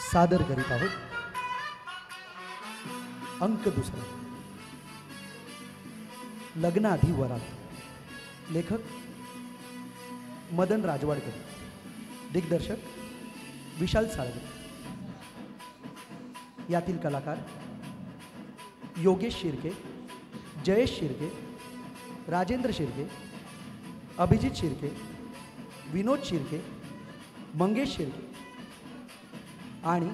सादर करीत आहोत अंक दुसरा, लग्नाआधी वरात. लेखक मदन राजवाडकर, दिग्दर्शक विशाल साळवे. यातील कलाकार योगेश शिर्के, जयेश शिर्के, राजेंद्र शिर्के, अभिजित शिर्के, विनोद शिर्के, मंगेश शिर्के आणि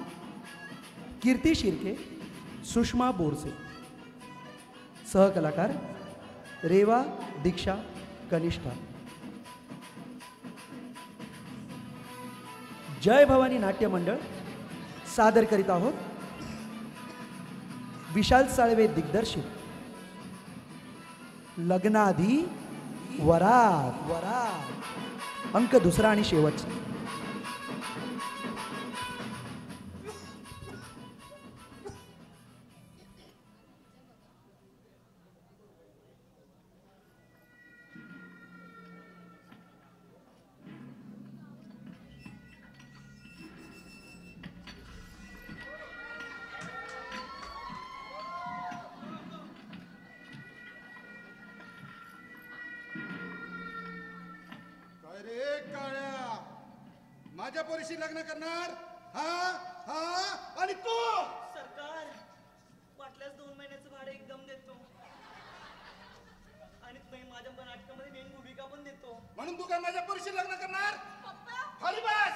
कीर्ती शिर्के, सुषमा बोरसे. सहकलाकार रेवा दीक्षा कनिष्ठा. जय भवानी नाट्य मंडळ सादर करीत आहोत विशाल साळवे दिग्दर्शित लग्नाआधी वरात. अंक दुसरा आणि शेवटचा. माझ्या पोरीशी लग्न करणार? हा हा. आणि तू? सरकार, वाटल्यास 2 महिन्याचं भाडं एकदम देतो आणि तुम्ही माझ्या नाटकामध्ये मेन भूमिका पण देतो. म्हणून तू काय माझ्या पोरीशी लग्न करणार? खाली बस.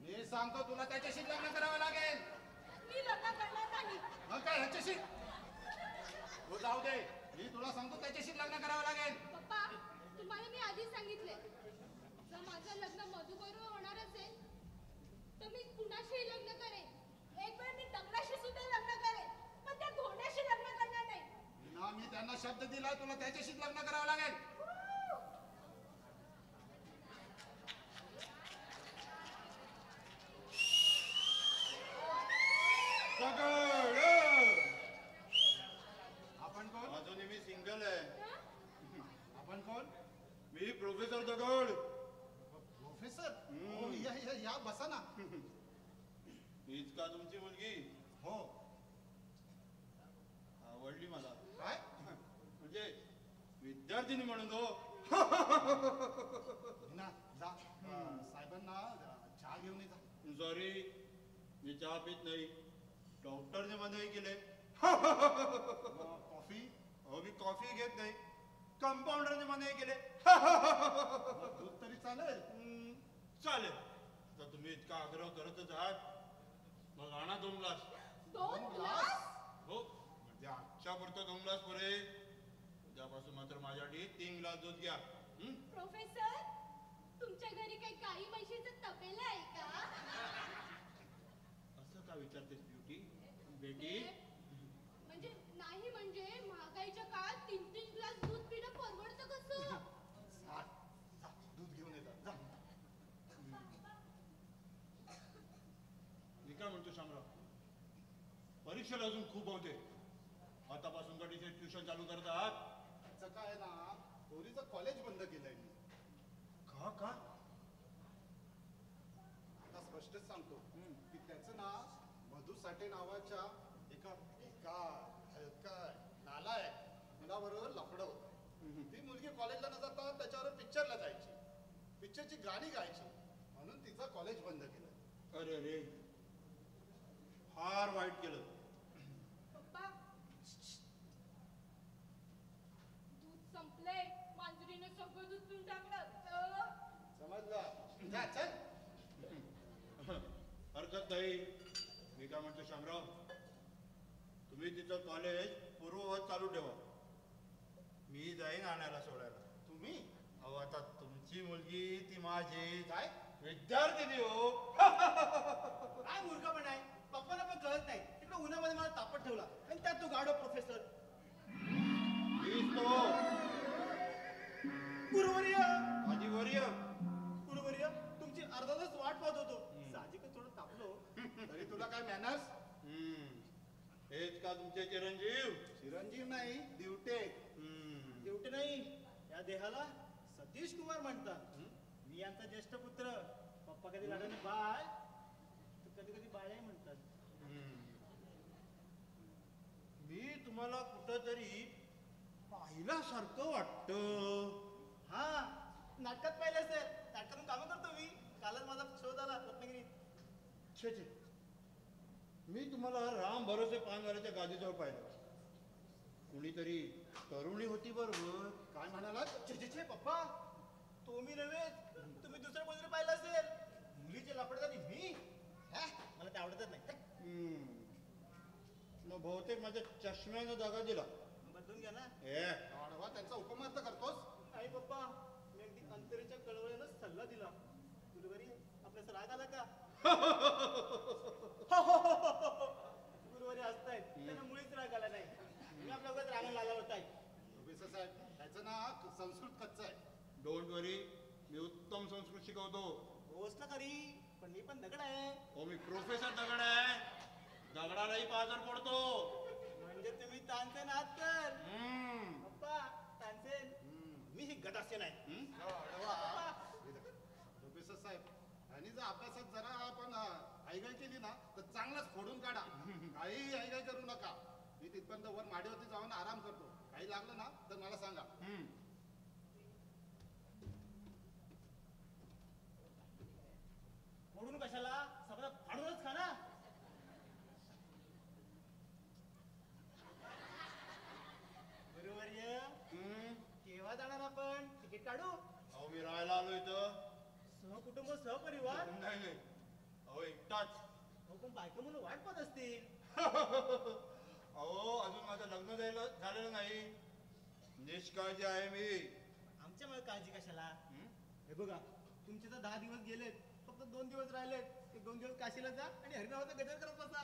मी सांगतो तुला त्याच्याशी लग्न करावं लागेल. मी लग्न करणार नाही. मग काय ह्याच्याशी? हो जाऊ दे, मी तुला सांगतो त्याच्याशी लग्न करावं लागेल. पप्पा, तुम्हाला मी आधीच सांगितले, जर माझं लग्न मधुबरोबर होणार असेल तर मी कुणाशी लग्न करेन. एक वेळ मी दगडाशी सुद्धा लग्न करेन, पण त्या घोड्याशी लग्न करणार नाही. ना मी त्यांना शब्द दिला, तुला त्याच्याशी लग्न करावं लागेल. आपण कोण? अजूनही मी सिंगल आहे. आपण कोण? मी प्रोफेसर दगड. प्रोफेसर? हो, या बसा ना. हीच का तुमची मुलगी? हो. आवडली मला. काय? म्हणजे विद्यार्थिनी म्हणून हो. ना जा, साहेबांना चहा घेऊन ये जा. सॉरी, मी चहा पित नाही. डॉक्टरने मनाई केले. कॉफी? हो, मी कॉफी घेत नाही. कंपाऊंडरने मनाई केले. दूध तरी चालेल. चालेल. तर तुम्ही इतका आग्रह करतच आहात, मग आणा 2 ग्लास. 2 ग्लास? हो, म्हणजे आजच्या पुरतं 2 ग्लास पुरे. उद्यापासून मात्र माझ्यासाठी 3 ग्लास दूध घ्या. प्रोफेसर, तुमच्या घरी काही गाई म्हशीचं तपेला आहे का? असं का विचारतेस ब्युटी? बेटी, म्हणजे नाही, म्हणजे महागाईच्या काळात 3-3 ग्लास दूध पिणं परवडतं कसं? जा, दूध घेऊन ये जा. मी काय म्हणतो शामराव, परीक्षेला अजून खूप होते. आतापासून का ट्युशन चालू करत आहात? त्याचं काय ना, पोरीचं कॉलेज बंद केलंय मी. का? आता स्पष्टच सांगतो की त्याचं ना मधु साठे नावाच्या एका हलका नालायक मुलाबरोबर लफडं होतं. ती मुलगी कॉलेजला न जाता त्याच्यावर पिक्चरला जायची, पिक्चरची गाणी गायची, म्हणून तिचं कॉलेज बंद केलं. अरे रे, फार वाईट केलं. पप्पा, दूध संपले. मांजरीने सगळं दूध पिऊन टाकलं. समजलं? जा, चल. हरकत नाही. मी काय म्हणतो शामराव, तुम्ही तिचं कॉलेज पूर्ववत चालू ठेवा. मी जाईन आणायला सोडायला. तुम्ही? अहो, आता तुमची मुलगी ती माझी काय? विद्यार्थिनी हो. काय मूर्खपण आहे, पप्पाला पण कळत नाही. तिकडे उन्हामध्ये मला तापत ठेवला आणि त्यात तो गाडो प्रोफेसर. हीच तो गुरुवर्य, माझी वर्य. गुरुवर्य, तुमची अर्धा तास वाट पाहत होतो. साहजिकच थोडं तापलो. तरी तुला काय मॅनर्स? हेच का तुमचे चिरंजीव? चिरंजीव नाही, दिवटे. शेवटी नाही, या देहाला सतीश कुमार म्हणतात. मी यांचा ज्येष्ठ पुत्र. पप्पा कधी लढाने बाय कधी कधी बाळाही म्हणतात. मी तुम्हाला कुठंतरी पाहिल्यासारखं वाटतं. हा, नाटकात पाहिलं असेल. नाटकातून कामं करतो मी. कालच माझा शोध आला रत्नागिरीत. छे छे, मी तुम्हाला राम भरोसे पानवाल्याच्या गादीजवळ पाहिलं. कुणीतरी तरुणी होती बरोबर. काय म्हणालात? छे छे छे पप्पा, तो मी नव्हे. तुम्ही दुसरं कोणीतरी पाहिलं असेल. मुलीचे लफडदारी मी? हा, मला ते आवडतच नाही. मग बहुतेक माझ्या चष्म्यानं जागा दिला. बदलून घ्या ना. वाढवा त्यांचा उपमर्थ करतोस. नाही पप्पा, मी अगदी अंतरेच्या कळवळ्यानं सल्ला दिला. गुरुवारी आपल्यास राग आला का? गुरुवारी हसतायत, त्यांना मुळीच राग आला नाही. मी आपल्या उगाच रागाला आला होता. प्रोफेसर साहेब, त्याचं ना संस्कृत कच्चं आहे. डोंट वरी, मी उत्तम संस्कृत शिकवतो. होस ना खरी, पण मी पण दगड आहे. हो, मी प्रोफेसर दगड आहे. दगडालाही पाजर पडतो. म्हणजे तुम्ही तानसेन आहात तर? पप्पा, तानसेन. मी ही गटासेन आहे. प्रोफेसर साहेब, आणि जर अभ्यासात जरा आपण आईगाई केली ना तर चांगलाच फोडून काढा. काही आईगाई करू नका. मी तिथपर्यंत वर माडीवरती जाऊन आराम करतो. काही लागलं ना तर मला सांगा. फोडून कशाला? सगळं फाडूनच खा ना. गुरुवर्य, केव्हा जाणार आपण? तिकीट काढू? अहो, मी राहायला आलो इथं. सहकुटुंब सहपरिवार? नाही नाही, अहो एकटाच. अहो, पण बायको म्हणून वाट पाहत असतील. अहो, अजून माझं लग्न झालेलं नाही. निष्काळजी आहे मी. आमच्यामुळे काळजी कशाला? हे बघा, तुमचे तर 10 दिवस गेलेत. फक्त 2 दिवस राहिलेत. ते 2 दिवस काशीला जा आणि हरिनामाचा गजर करत बसा.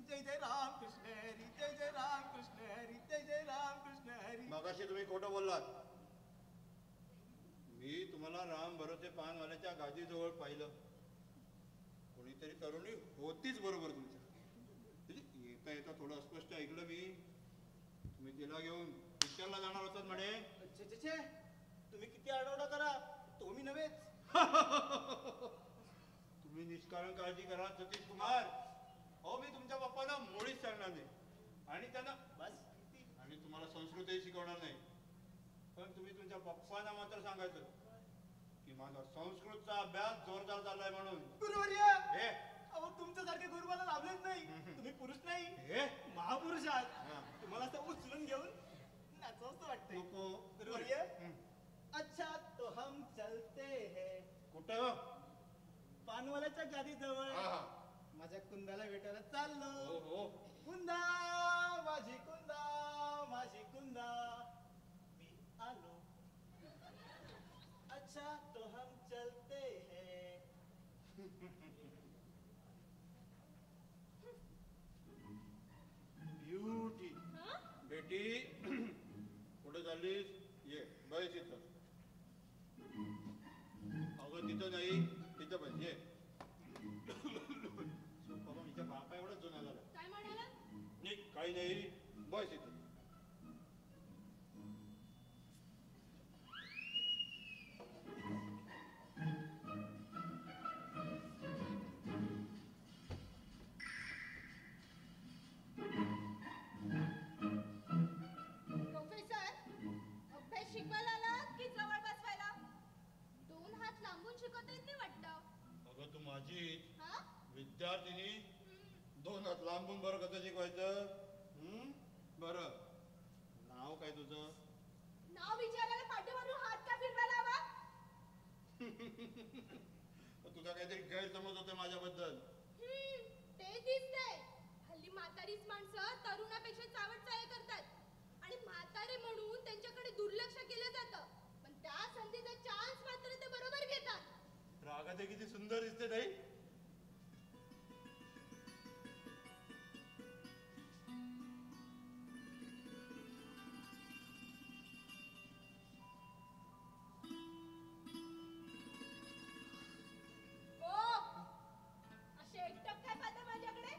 जय जय राम कृष्ण हरी, जय जय राम कृष्ण हरी, जय जय राम कृष्ण हरी. मगाशी तुम्ही खोटं बोललात. मी तुम्हाला राम भरोसे पानवाल्याच्या गादीजवळ पाहिलं. कोणीतरी तरुणी होतीच बरोबर तुमच्या. येता येता थोडं अस्पष्ट ऐकलं मी. तुम्ही तिला घेऊन पिक्चरला जाणार होतात म्हणे. छे छे छे, तुम्ही किती आरडाओरडा करा, तो मी नव्हेच. तुम्ही निष्कारण काळजी करा सतीश कुमार. हो, मी तुमच्या पप्पांना मुळीच सांगणार नाही. आणि त्यांना बस. आणि तुम्हाला संस्कृतही शिकवणार नाही. पण तुम्ही तुमच्या पप्पांना मात्र सांगायचं की माझा संस्कृतचा अभ्यास जोरदार झालाय म्हणून. गुरुवर्य, हे अहो तुमच्यासारखे गुरु मला लाभलेच नाही. तुम्ही पुरुष नाही, हे महापुरुष आहात. तुम्हाला असं उचलून घेऊन नाचवंसं वाटतंय. नको. गुरुवर्य, अच्छा तो हम चलते हैं. कुठं? पानवाल्याच्या गादी जवळ. हा. माझ्या कुंदाला भेटायला चाललो. हो हो. कुंदा, माझी कुंदा, माझी कुंदा, मी आलो. अच्छा तो हम चलते हैं. ब्युटी. बेटी, कुठे चाललीस? ये बस इथं. अगं तिथं नाही, तिथं बस. ये. बाबा, हिच्या बापा एवढा जुना झाला. काय म्हणाला? नाही, काही नाही, बस इथं. प्रोफेसर, अभ्यास शिकवायला आला की जवळ बसवायला? 2 हात लांबून शिकवता येत नाही वाटतं. अगं तू माझी हा? विद्यार्थिनी 2 हात लांबून बरं कसं शिकवायचं? बरं, नाव काय तुझं? नाव विचारायला पाठीवरून हात का फिरवायला हवा? तुझा काहीतरी गैरसमज होते माझ्याबद्दल. ते दिसतंय. हल्ली म्हातारीच माणसं तरुणापेक्षा चावटचाळे करतात आणि म्हातारे म्हणून त्यांच्याकडे दुर्लक्ष केलं जातं. पण त्या संधीचा चान्स मात्र ते बरोबर घेतात. रागा ते किती सुंदर दिसते नाही? ओ, असे एकटक काय पाहता माझ्याकडे?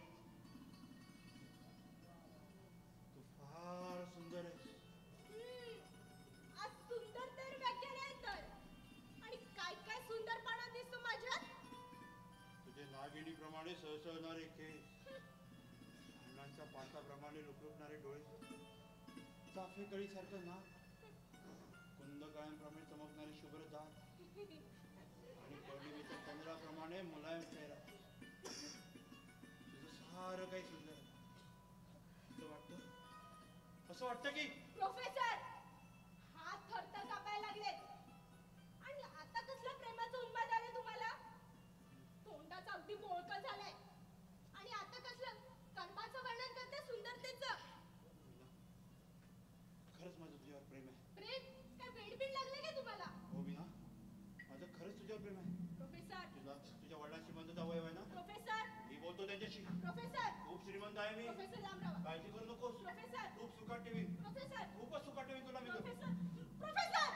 तू फार सुंदर आहे. आज सुंदर तर व्याख्या नाही तर. आणि काय काय सुंदरपणा दिसतो माझ्यात. पाटाप्रमाणे सहसळणारे केस, अण्णांच्या पाटाप्रमाणे लुकलुकणारे डोळे, चाफेकळीसारखं नाक, कुंद काळ्यांप्रमाणे चमकणारे शुभ्र दात आणि पौर्णिमेच्या चंद्राप्रमाणे मुलायम चेहरा. तुझं सारं काही सुंदर आहे. असं वाटतं की प्रोफेसर हात थरथर कापायला लागलेत. आणि आता कसलं प्रेमाचं उन्माद आलं तुम्हाला? तोंडाचं अगदी बोळकं झालंय. आणि आता कसलं कर्माचं वर्णन करते सुंदरतेचं. खरंच माझं तुझ्यावर प्रेम आहे. प्रेम काय वेडबीड लागले का तुम्हाला? हो मीना, माझं खरंच तुझ्यावर प्रेम आहे. प्रोफेसर तुला तुझ्या वडिलांची श्रीमंत अवयव आहे ना? प्रोफेसर मी बोलतो त्यांच्याशी. प्रोफेसर खूप श्रीमंत आहे मी. प्रोफेसर लांब राहा. काळजी करू नकोस. प्रोफेसर खूप सुखात ठेवीन. प्रोफेसर खूपच सुखात ठेवीन तुला मी. प्रोफेसर प्रोफेसर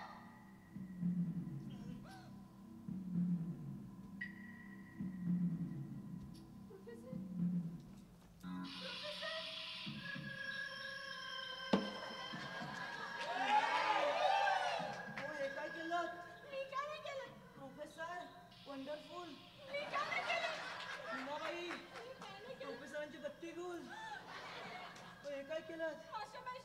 हो, हे काय केलं? मी काय नाही केलं. Professor wonderful. मी काय नाही केलं. मीनाबाई, मी काय नाही केलं. प्रोफेसरांची बत्ती गुल. हो, हे काय केलं? मास्टरबाई,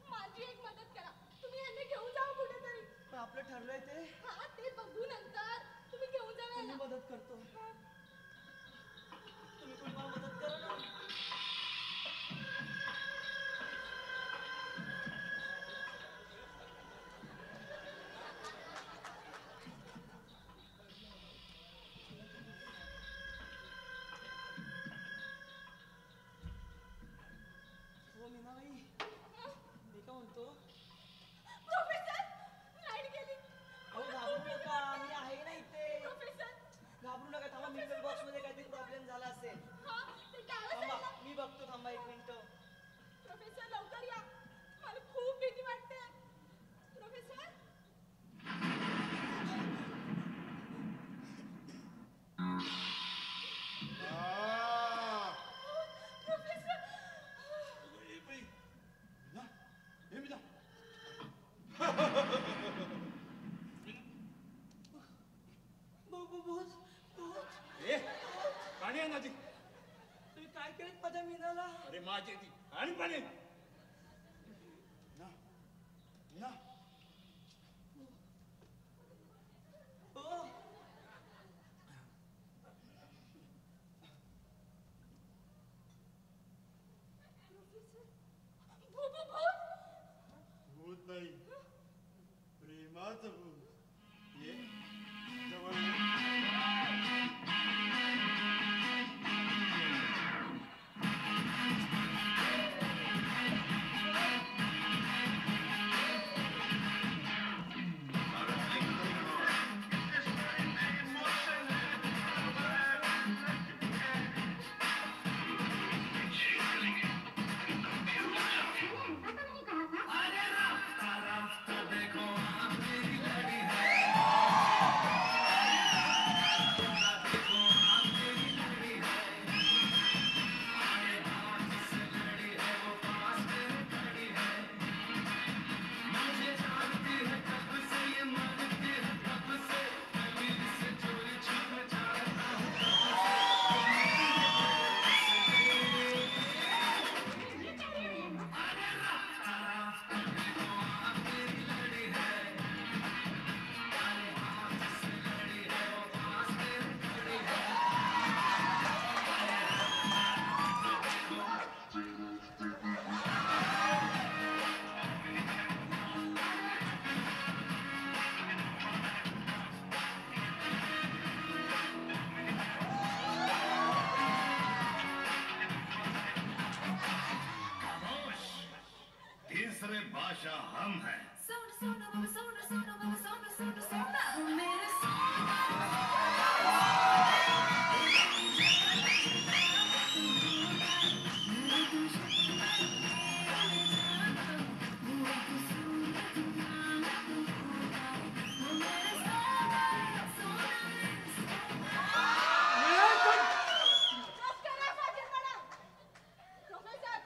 माझी एक मदत करा. तुम्ही यांना घेऊन जावा कुठेतरी. पण आपलं ठरलंय ते. हा ते बघू नंतर. तुम्ही घेऊन जावा पण मी यांना. मदत करतो. तुम्ही पण मला मदत करा ना. हो मीनाबाई, मी काय म्हणतो, प्रोफेसर लाईट गेली. अहो घाबरू नका, मी आहे ना इथे. प्रोफेसर घाबरू नका. थांबा, म्युच्युअल बॉक्स मध्ये काहीतरी प्रॉब्लेम झाला असेल. हा ते डाव्या थांबा, साईडला. मी बघतो. थांबा 1 मिनिट. प्रोफेसर लवकर या. मला खूप भीती वाटते. Professor a! प्रोफेसर ए बाई, मीना, ए मीना. भूत भूत. ए, पाणी आहे ना ती. तुम्ही काय केलं माझ्या मीनाला? अरे माझी ती आणि पाणी. ना ना हो, भूत नाही, प्रेमाचं भूत. ये जवळ ये. तीसरे बादशाह हम हैं। Soda, soda, mama, soda, soda, mama, soda, soda, soda. Mere करा फाजीलपणा. प्रोफेसर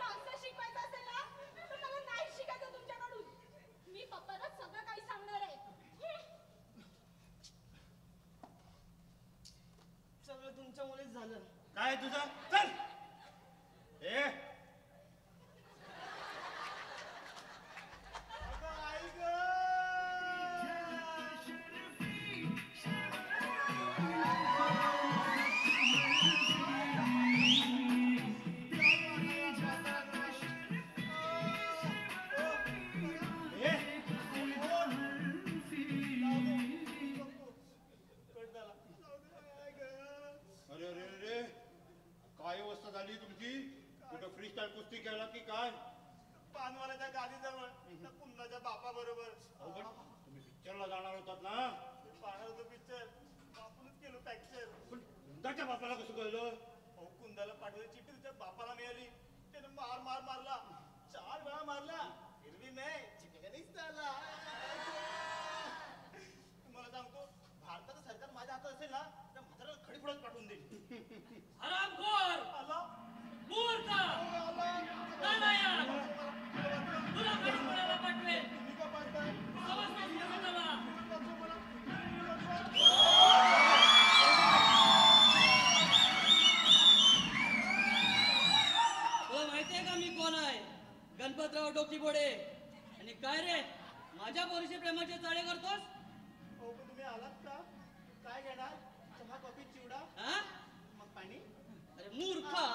असं शिकवायचं असेल ना तर मला नाही शिकायचं तुमच्याकडून. काय तुझं चल ए अगं आई ग अरे अरे अरे काय अवस्था झाली तुमची कुठं फ्री स्टाईल कुस्ती खेळला की काय पानवाल्याच्या गाडीजवळ त्या कुंदाच्या बापा बरोबर अहो, पण तुम्ही पिक्चरला जाणार होतात ना पाहणार होतो पिक्चर बापूनच केलो फ्रॅक्चर पण कुंदाच्या बापाला कसं कळलं अहो कुंदाला पाठवली चिठ्ठी तुझ्या बापाला मिळाली त्यानं मार मार मारला 4 वेळा मारला हिरवी नाही चिकनीच झाला तुम्हाला सांगतो भारताचं सरकार माझ्या हातात असेल ना तर म्हाताऱ्याला खडीफोडच पाठवून देईल हरामखोर आला मूर्ख आला नालायक तुला कोणी कोणाला पाठवे तुम्ही का पाठताय समजतेस का स्वतःला? तुला माहितीये का मी कोण आहे गणपतराव डोकीबोडे आणि काय रे माझ्या पोरीशी प्रेमाचे चाळे करतोस हो पण तुम्ही आलात का काय घेणार चहा कॉफी चिवडा हा मग पाणी अरे मूर्खा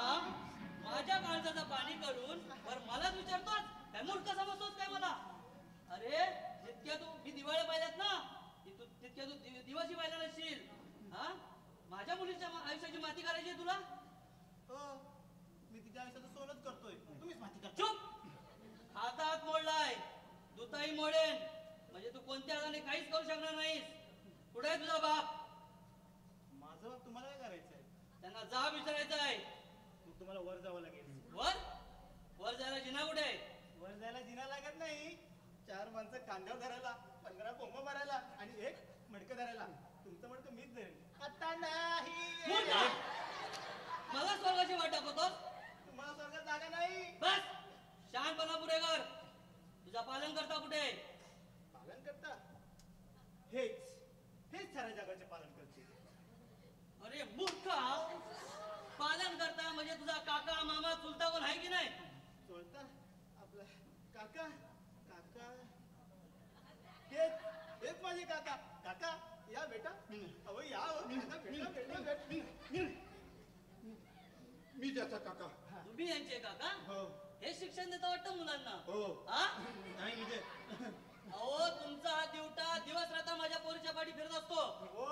माझ्या काळजाचं पाणी करून बर मलाच विचारतोस काय मूर्ख समजतोस काय मला अरे जितक्या तू मी दिवाळी पाहिल्यात ना तितक्या तू दिवसही पाहिला नसशील हा माझ्या मुलीच्या आयुष्याची माती करायची आहे तुला हो मी तिच्या आयुष्याचं सोनच करतोय तुम्हीच माहिती करता चुप हातात मोडलाय दुताई मोडेन म्हणजे तू कोणत्या हाताने काहीच करू शकणार नाहीस कुठे आहे तुझा बाप माझं बाप तुम्हाला काय करायचंय त्यांना जाब विचारायचा आहे मग तुम्हाला वर जावं लागेल वर वर जायला जिना कुठे आहे वर जायला जिना लागत नाही 4 माणसं कांद्यावर धरायला 15 कोंब मारायला आणि 1 मडकं धरायला तुमचं मडकं मीच धरेन आता नाही मूर्ख! मला स्वर्गाची वाट दाखवतोस तुम्हाला स्वर्गात जागा नाही बस शहाणपणा पुढे कर तुझा पालन करता कुठे आहे? पालन करता हेच हेच साऱ्या जगाचे पालन करते अरे मूर्ख पालन करता म्हणजे तुझा काका मामा चुलता कोण आहे की नाही चोळता आपला काका काका हेच हेच माझे काका काका या बेटा अहो या हो. काका, बेटा बेटा बेटा मी त्याचा काका तुम्ही यांचे काका हो हे शिक्षण देता वाटतं मुलांना हो हा नाही म्हणजे अहो तुमचा हा दिवटा दिवस रात्र माझ्या पोरीच्या पाठी फिरत असतो हो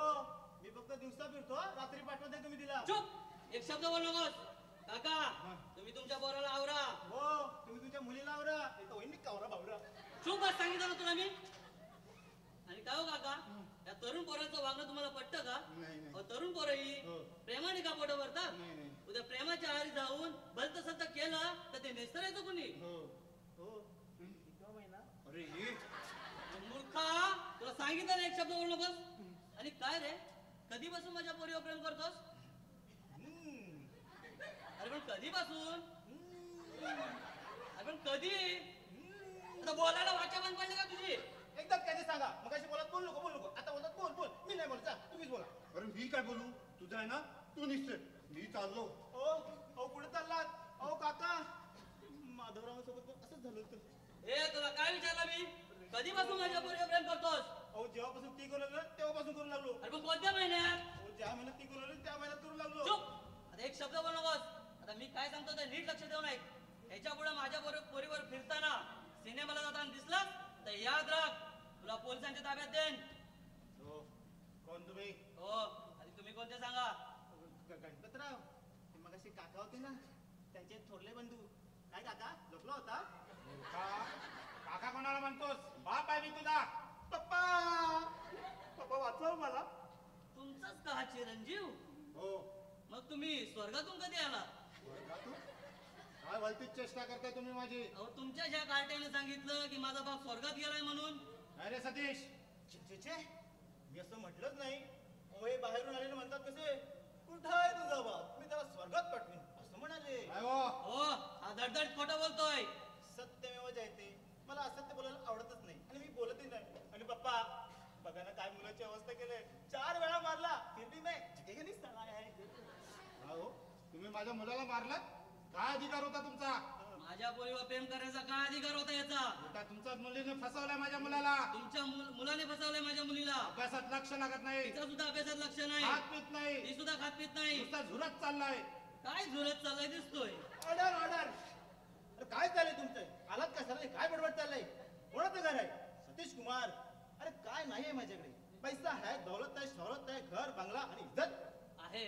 मी फक्त दिवसा फिरतो रात्री पाठवत नाही तुम्ही दिला चुप एक शब्द बोल नकोस काका तुम्ही तुमच्या पोराला आवरा हो तुम्ही तुमच्या मुलीला आवरा नाही तर होईन मी कावरा बावरा चुप बस सांगितलं ना तुला मी आणि काय हो काका या तरुण पोरांचं वागणं तुम्हाला पटतं का नाही, नाही. अहो, तरुण पोरही हो. प्रेमाने का पोटं भरतात नाही, नाही. उद्या प्रेमाच्या आहारी जाऊन भलत सत्त केलं तर ते नेस्तरायचं कोणी हो हो किती महिना अरे हे मूर्खा तुला सांगितलं ना एक शब्द बोलू नकोस आणि काय रे कधीपासून माझ्या पोरीवर प्रेम करतोस अरे पण कधीपासून अरे पण कधी आता बोलायला वाचा बंद पडली का तुझी एकदाच काय ते सांगा मग अशी बोलत बोल नको आता बोलत बोल बोल मी नाही बोलत जा तुम्हीच बोला अरे मी काय बोलू तुझं आहे ना तू निश्चित मी चाललो ओ कुठे चाललात अहो काका माधवराव सोबत असंच झालं होतं ए तुला काय विचारलं मी कधीपासून माझ्या पोरीवर प्रेम करतोस अहो जेव्हापासून ती करू लागलो तेव्हापासून करू लागलो अरे पण कोणत्या महिन्यात अहो ज्या महिन्यात ती करू लागली त्या महिन्यात करू लागलो चुप आता एक शब्द बोल नकोस आता मी काय सांगतो ते नीट लक्ष देऊन ऐक ह्याच्या पुढे माझ्या पोरीवर फिरताना सिनेमाला जाताना दिसलास तर याद राख तुला पोलिसांच्या ताब्यात देन हो कोण तुम्ही हो आणि तुम्ही कोणते सांगा गणपतराव ते मग अशी काका होते ना त्यांचे थोरले बंधू काय काका झोपला होता काका कोणाला म्हणतोस बाप आहे मी तुझा पप्पा पप्पा वाचव मला तुमचाच का हा चिरंजीव हो मग तुम्ही स्वर्गातून कधी आला तू काय भलतीच चेष्टा करताय तुम्ही माझी अहो तुमच्या ज्या कार्ट्याने सांगितलं की माझा बाप स्वर्गात गेलाय म्हणून अरे सतीश छे मी असं म्हटलंच नाही अहो हे बाहेरून आलेले म्हणतात कसे कुठं आहे तुझा बाप मी त्याला स्वर्गात पाठवीन असं म्हणाले काय हो हो हा धडधड खोटं बोलतोय सत्यमेव जयते मला असत्य बोलायला आवडतच नाही आणि मी बोलतही नाही आणि पप्पा बघा ना काय मुलाची अवस्था केलंय 4 वेळा मारला फिर भी मैं जगह नहीं साला है काय हो तुम्ही माझ्या मुलाला मारलं? काय अधिकार होता तुमचा? माझ्या पोरीवर प्रेम करायचा काय अधिकार होता याचा? बेटा तुमच्याच मुलीने फसवलंय माझ्या मुलाला. तुमच्या मुलाने फसवलंय माझ्या मुलीला. अभ्यासात लक्ष लागत नाही, तिचा सुद्धा अभ्यासात लक्ष नाही, खात पित नाही, ती सुद्धा खात पित नाही. नुसता झुरत चाललाय. काय झुरत चाललाय दिसतोय. Order order. अरे काय चाललंय तुमचं? आलात कशाला? काय बडबड चाललंय? कोणाचं घर आहे? सतीश कुमार. अरे काय नाही आहे माझ्याकडे. पैसा आहे, दौलत आहे, शौहरत आहे, घर बंगला आणि इज्जत आहे.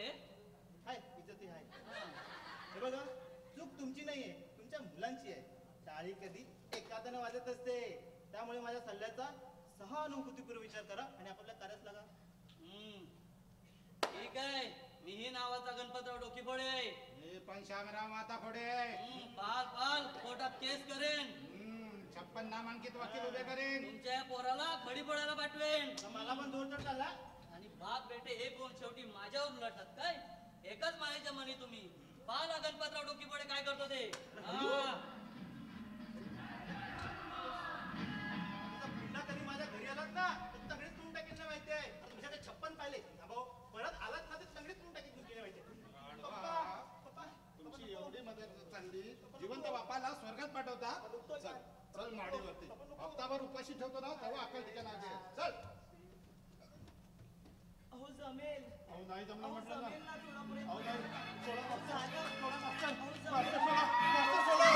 आहे. इज्जतही आहे. हे बघा, चूक तुमची नाहीये, तुमच्या मुलांची आहे. टाळी कधी एखाद्यानं वाजत असते. त्यामुळे माझ्या सल्ल्याचा सहानुभूतीपूर्व विचार करा आणि आपल्या कार्यात लागा. ठीक आहे. मीही नावाचा गणपतराव डोकीफोडे आहे. हे पण श्यामराव माता खोडे. पाल पाल कोर्टात केस करेन. 56 नामांकित वकील उभे करेन. तुमच्या या पोराला खडी फोडायला पाठवेन. तर मला पण जोर तर चालला. आणि बाप बेटे हे कोण शेवटी माझ्यावर उलटतात काय? एकच माळेच्या मनी तुम्ही. पाला गणपतराव डोकीफोडे काय करतो ते. पुन्हा कधी माझ्या घरी आलात ना तर तगडीच करून टाकेल ना माहिती आहे. तुमच्या ते 56 पाहिले भाऊ परत आलात ना ते तगडीच करून टाकेल तुमची माहिती आहे. तुमची एवढी मदत चालली, जिवंत बापाला स्वर्गात पाठवता. चल चल माडीवरती. हप्ताभर उपाशी ठेवतो ना तेव्हा अक्कल ठिकाण आहे. चल. अहो जमेल. अहो नाही जमलं म्हटलं ना. जमेल ना थोडापर्यंत. अहो नाही. सोडा मागचं. सोडा मागचं. अहो, जमेल. मागचं सोडा. मागचं सोडा.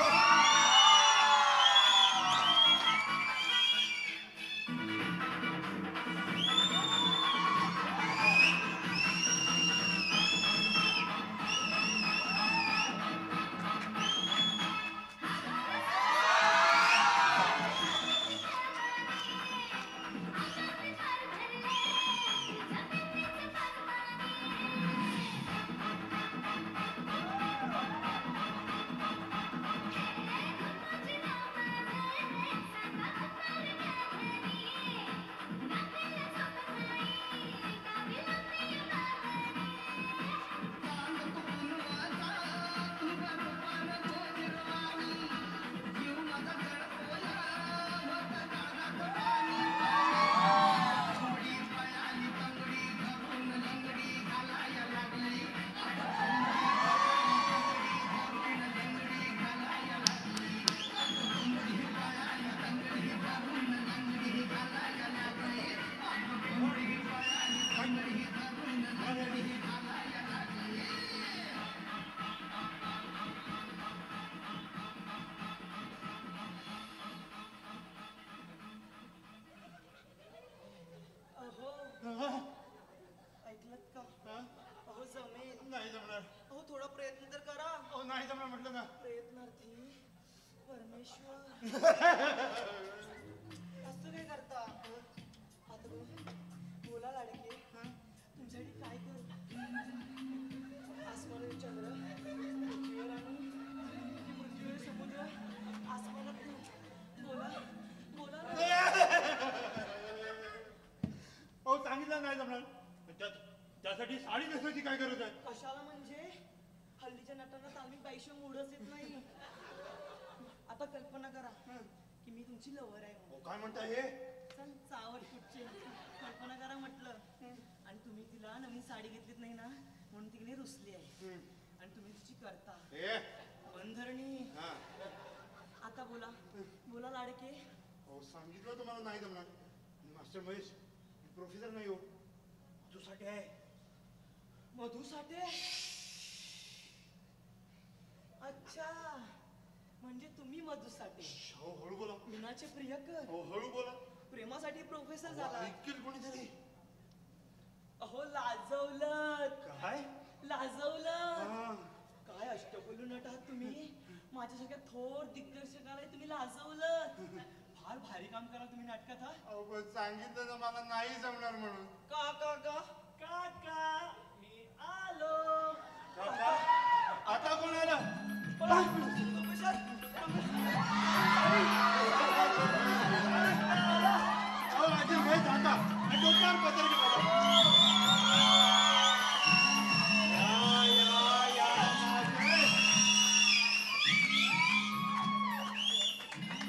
ऐकलत का? अहो जमेल. नाही जमणार. अहो थोडा प्रयत्न तर करा. अहो नाही जमणार म्हटलं ना. प्रयत्नार्थी परमेश्वर. असं काय करता? आता बोला लाडके. तुमच्यासाठी काय करू? आसमानावर चंद्र, पृथ्वीवर आणि पृथ्वीवर समुद्र, आसमानात बोला बोला. अहो सांगितलं नाही जमणार. त्यासाठी साडी नेसण्याची काय गरज आहे? कशाला म्हणजे हल्लीच्या नटांना तालमी पैसे मोडच येत नाही. आता कल्पना करा की मी तुमची लवर आहे म्हणून. काय म्हणता हे? चल चावट कुठचे कल्पना करा म्हटलं. आणि तुम्ही तिला नवीन साडी घेतलीत नाही ना म्हणून तिकडे रुसली आहे. आणि तुम्ही तिची करता बंधरणी. आता बोला बोला लाडके. अहो सांगितलं तुम्हाला नाही जमणार. मास्टर महेश प्रोफेसर नाही हो, तुझ्यासाठी आहे. मधू साठे. अच्छा म्हणजे तुम्ही मधू साठे. हो हळू बोला. मीनाचे प्रियकर. हो हळू बोला. प्रेमासाठी प्रोफेसर झाला. ऐकेल कोणीतरी. अहो लाजवलं. काय लाजवलं. काय अष्टपैलू नट आहात तुम्ही. माझ्यासारख्या थोर दिग्दर्शकाला तुम्ही लाजवलं. फार भारी काम करा तुम्ही नाटकात. हा अहो पण सांगितलं ना मला नाही जमणार म्हणून. का का का काका मी आलो. आता कोण आलं? प्रोफेसर. अहो आधी महेश आता डोक्यावर पत्र घेऊन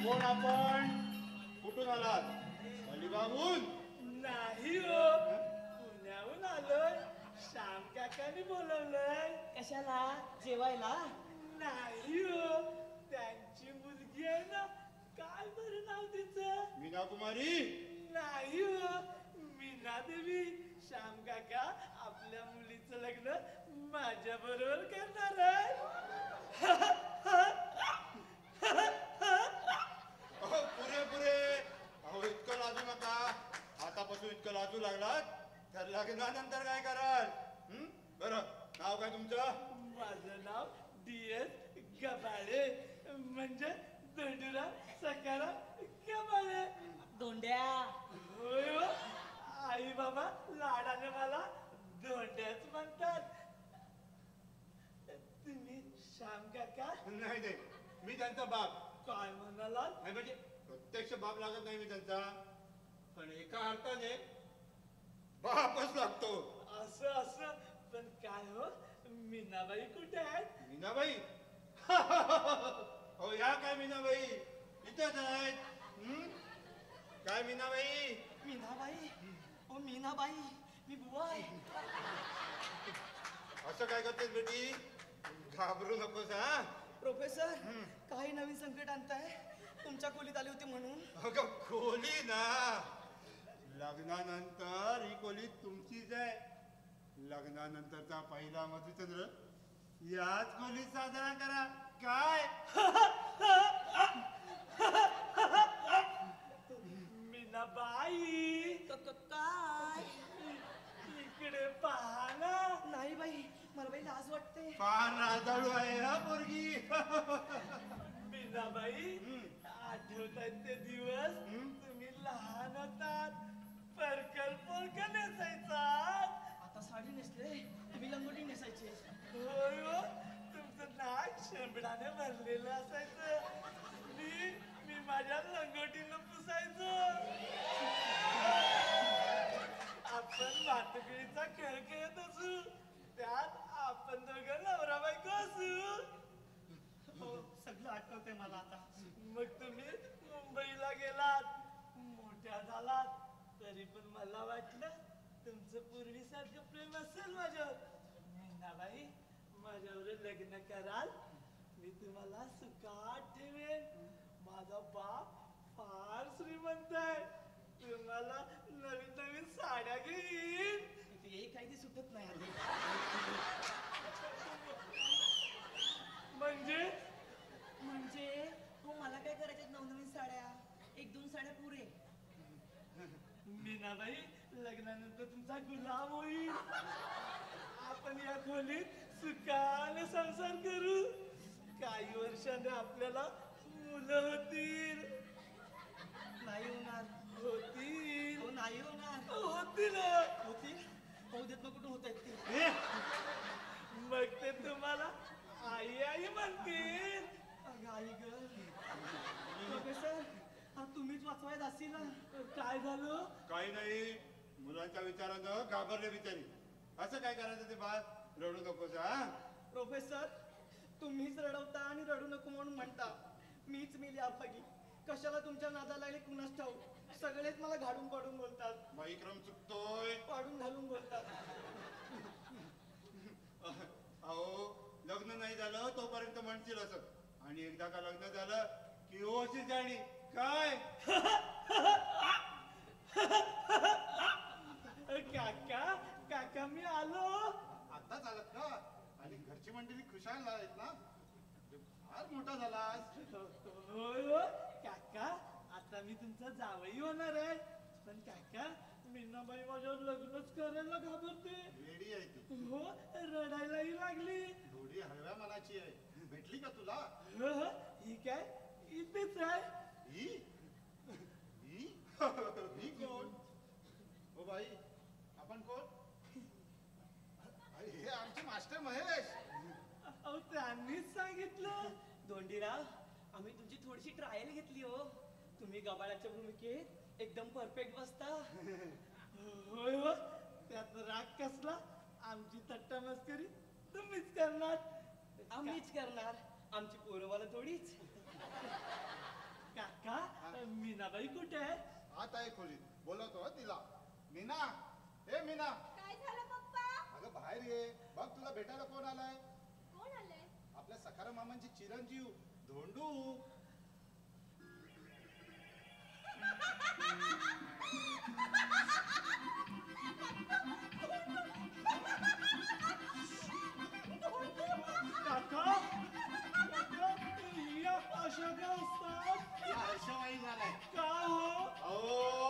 कोण आपण? कुठून आलात? अलिबागहून? नाही हो पुण्याहून आलोय. श्याम काकांनी बोलवलंय. कशा कशाला जेवायला नाही हो त्यांची मुलगी आहे ना काय बरं नाव तिचं मीना कुमारी नाही हो मीना देवी श्याम काका आपल्या मुलीचं लग्न माझ्या बरोबर करणार आहे अहो पुरे पुरे अहो इतकं लाजू नका आतापासून इतकं लाजू लागलात तर लग्नानंतर काय कराल बरं नाव काय तुमचं माझं नाव DS गबाळे म्हणजे दोंडूरा सकारा गबाळे दोंड्या होय हो. आई बाबा लाडाने मला दोंड्याच म्हणतात तुम्ही श्याम काका नाही नाही मी त्यांचा बाप काय म्हणालात नाही म्हणजे प्रत्यक्ष बाप लागत नाही मी त्यांचा पण एका अर्थाने बापच लागतो असं असं पण काय हो मीनाबाई कुठे आहेत मीनाबाई हो या काय मीनाबाई इथंच आहेत काय मीनाबाई मीनाबाई ओ मीनाबाई मी बुवा आहे असं काय करतेस बेटी घाबरू नकोस हा प्रोफेसर काही नवीन संकट आणताय तुमच्या खोलीत आले होते म्हणून अगं खोली ना लग्नानंतर ही खोली तुमचीच आहे लग्नानंतरचा पहिला मधुचंद्र याच खोलीत साजरा करा काय मीनाबाई काय इकडे पहा ना नाही बाई मला बाई लाज वाटते फार राजाळू आहे हा पोरगी मीनाबाई आठवतात ते दिवस तुम्ही लहान होतात परकर पोरका नेसायचात आता साडी नेसले तुम्ही लंगोटी नेसायचे होय हो तुमचं नाक शेंबडाने भरलेलं असायचं मी माझ्या लंगोटीनं पुसायचो आपण वाटकळीचा खेळ खेळत असू त्यात आपण दोघं नवरा बायको असू हो सगळं आठवतंय मला आता मग तुम्ही मुंबईला गेलात मोठ्या झालात तरी पण मला वाटलं तुमचं पूर्वीसारखं प्रेम असेल माझ्यावर मीनाबाई माझ्यावर लग्न कराल मी तुम्हाला सुखात ठेवेन माझा बाप फार श्रीमंत आहे तुम्हाला नवीन नवीन साड्या घेईन ते एक काही ती सुटत नाही आधी म्हणजे म्हणजे हो मला काय करायच्यात नवनवीन साड्या एक दोन साड्या पुरे मीनाबाई लग्नानंतर तुमचा गुलाम होईल आपण या खोलीत सुखाने संसार करू काही वर्षाने आपल्याला मुलं होतील नाही होणार होतील हो नाही होणार होतील होतील होऊ देत मग कुठून होत आहेत ते मग ते तुम्हाला आई आई म्हणतील अगं आई ग प्रोफेसर हा तुम्हीच वाचवायला असेल ना काय झालं काही नाही मुलांच्या विचारानं घाबरले बिचारी असं काय करायचं ते बाळ रडू नकोस हा प्रोफेसर तुम्हीच रडवता आणि रडू नको म्हणून म्हणता मीच मेली अभागी कशाला तुमच्या नादा लागले कुणास ठाऊक सगळेच मला घालून पाडून बोलतात माईक्रम चुकतोय पाडून घालून बोलतात अहो लग्न नाही झालं तोपर्यंत म्हणशील असं आणि एकदा का लग्न झालं की होशील जाणी काय काका काका मी आलो आताच आलात का आणि घरची मंडळी खुशाल आहेत ना फार मोठा झालास होय हो काका आता मी तुमचा जावई होणार आहे पण काका मीनाबाई माझ्यावर लग्नच करायला घाबरते रेडी आहे ती हो रडायलाही लागली थोडी हळव्या मनाची आहे भेटली का तुला हो हो, ही काय इथेच आहे ही ही ही कोण हो बाई आपण कोण अरे, हे आमचे मास्टर महेश अहो त्यांनीच सांगितलं दोंडीराव आम्ही तुमची थोडीशी ट्रायल घेतली हो तुम्ही गबाळाच्या भूमिकेत एकदम परफेक्ट बसता होय हो त्यात राग कसला आमची थट्टा मस्करी तुम्हीच करणार आम्हीच करणार आमची पोरवाला थोडीच काका मीनाबाई कुठे आहे आत आहे खोलीत बोलवतो हं तिला मीना हे मीना काय झालं पप्पा अगं बाहेर ये बघ तुला भेटायला कोण आलाय तुकाराम मामांची चिरंजीव धोंडू. काका या अशा का असतात? या हर्षवाई झालाय. का हो? अहो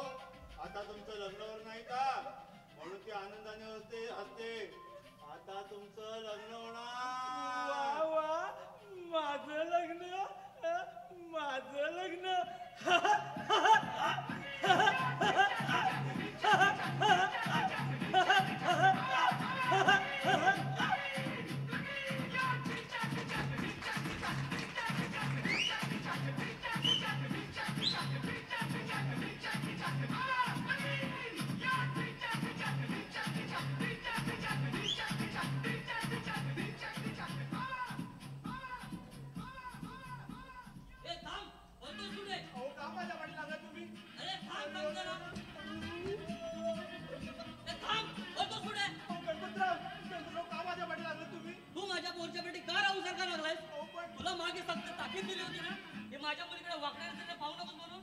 आता तुमचं लग्नावर नाही का म्हणून ती आनंदाने हसते. आता तुमचं लग्न होणार. वा वा माझं लग्न माझं लग्न ए थांब बोलतो सुने. अहो का माझ्या पाठी लागला तुम्ही? अरे थांब थांब जरा. ए थांब बोलतो सुने. अहो गणपतराव का माझ्या पाठी लागला तुम्ही? तू माझ्या पोरच्या पेटी का राहू सारखा लागलायस? अहो पण तुला मागे सक्त ताकीद दिली होती ना हे माझ्या मुलीकडे वाकड्याने पाहू नकोस म्हणून.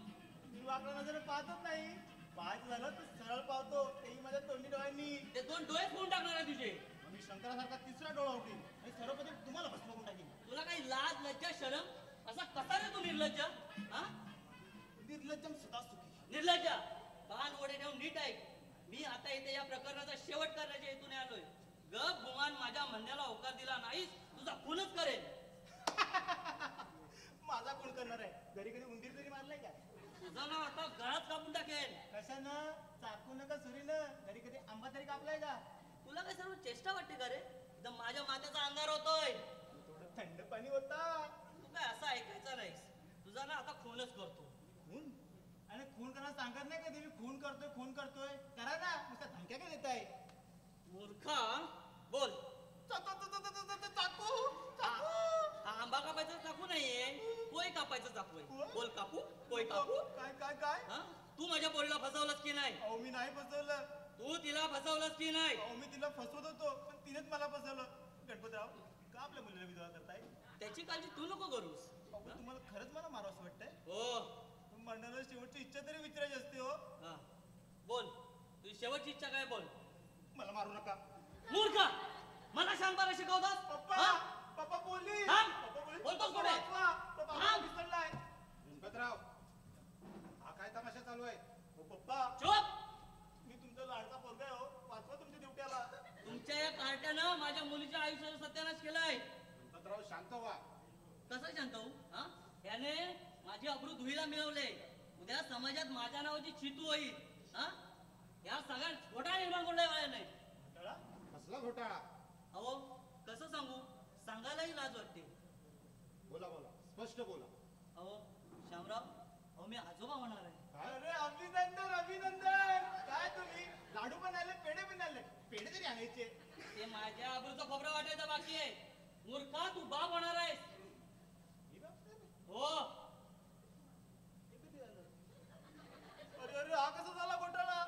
मी वाकडा नजर पाहतच नाही. पाहायचं झालं तर सरळ पाहतो तेही माझ्या तोंडी डोळ्यांनी. ते दोन डोळे फोडून टाकणार आहे तुझे. मग मी शंकरासारखा तिसरा डोळा उठीन आणि सर्वप्रथम तुम्हाला भस्म करून टाकीन. तुला काही लाज लज्जा शरम असा कसा रे तू निर्लज्ज? हा निर्लज्जम सदा सुखी. निर्लज्ज कान वडे ठेवून नीट ऐक. मी आता इथे या प्रकरणाचा शेवट करण्याच्या हेतूने आलोय. गप गुमान माझ्या म्हणण्याला होकार दिला नाहीस तुझा खूनच करेल. माझा कोण करणार आहे? घरी कधी उंदीर तरी मारलाय का? तुझं नाव आता गळात कापून टाकेल. कशानं? चाकून का सुरीनं? घरी कधी आंबा तरी कापलाय का? तुला काय सर्व चेष्टा वाटते का रे? एकदम माझ्या माथ्याचा अंगार होतोय. थोडं थंड पाणी होता. तू काय असं ऐकायचं नाहीस. तुझा ना आता खूनच करतो. खून? आणि खून करणार सांगत नाही कधी मी खून करतोय करा ना. नुसता धमक्या काय देताय? मूर्खा बोल. चाकू हा आंबा कापायचा चाकू नाहीये कोय कापायचं चाकू आहे. बोल कापू कोय कापू. काय काय काय? हा तू माझ्या पोरीला फसवलंस की नाही? अहो मी नाही फसवलं. तू तिला फसवलंस की नाही? अहो मी तिला फसवत होतो पण तिनेच मला फसवलं. गणपतराव का आपल्या मुलीला विधवा करताय? त्याची काळजी तू नको करूस. अहो तुम्हाला खरंच मला मारावं वाटतंय? हो मंडळाला शेवटची इच्छा तरी विचारायची असते हो. हा बोल तुझी शेवटची इच्छा काय बोल. मला मारू नका. मूर्खा मला शांतपणे शिकवतोस? पप्पा हा? पप्पा बोलली. थांब. पप्पा बोलली. बोलतोस पप्पा पुढे. वाचवा. पप्पा थांब. हात विसरलाय. गणपतराव हा काय तमाशा चालू आहे? हो पप्पा चुप. मी तुमचा लाडका पोरगा आहे हो. वाचवा तुमच्या ड्युट्याला. तुमच्या या कार्ट्यानं माझ्या मुलीच्या आयुष्याचा सत्यानाश केलाय. गणपतराव शांत व्हा. कसं शांत होऊ? हा याने माझी अब्रू धुळीला मिळवले. उद्या समाजात माझ्या नावाची चितू होईल. हा या सगळ्या घोटाळा निर्माण कोणत्या नाही. घोटाळा? कसला घोटाळा? अहो कसं सांगू सांगायलाही लाज वाटते. बोला बोला स्पष्ट बोला. अहो शामराव अहो मी आजोबा होणार आहे. अरे अभिनंदन अभिनंदन. काय तुम्ही लाडू पण आणले पेढे पण आणले. पेढे तरी आणायचे. ते माझ्या अब्रूचं खोबरं वाटायचं बाकी आहे. मूर्खा तू बाप होणार आहेस. मी बाप? हो हे कधी झालं? अरे अरे हा कसा झाला घोटाळा?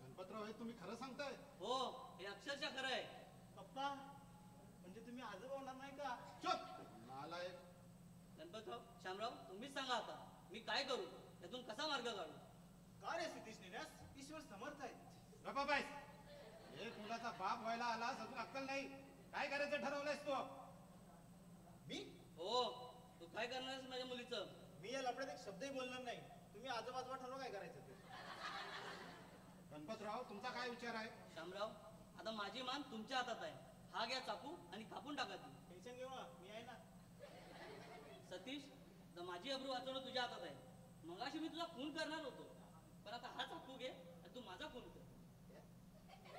गणपतराव हे तुम्ही खरं सांगताय? हो हे अक्षरशः खरं आहे. पप्पा म्हणजे तुम्ही आजोबा होणार नाही का? चुप नालायक. गणपतराव शामराव तुम्हीच सांगा आता मी काय करू त्यातून कसा मार्ग काढू? का रे सतीश निरास? ईश्वर समर्थ आहे. गप्पा बाईस. हे मुलाचा बाप व्हायला आला अजून अक्कल नाही. काय करायचं ठरवलंयस तू? मी हो तू काय करणार आहेस माझ्या मुलीचं? मी या लफड्यात एक शब्दही बोलणार नाही. तुम्ही आजोबाजोबा ठरवा काय करायचं ते. गणपतराव तुमचा काय विचार आहे? शामराव आता माझी मान तुमच्या हातात आहे. हा घ्या चाकू आणि कापून टाका ती. टेन्शन घेऊ ना मी आहे ना. सतीश तर माझी अब्रू वाचवणं तुझ्या हातात आहे. मगाशी मी तुला खून करणार होतो पण आता हा चाकू घे आणि तू माझा खून कर.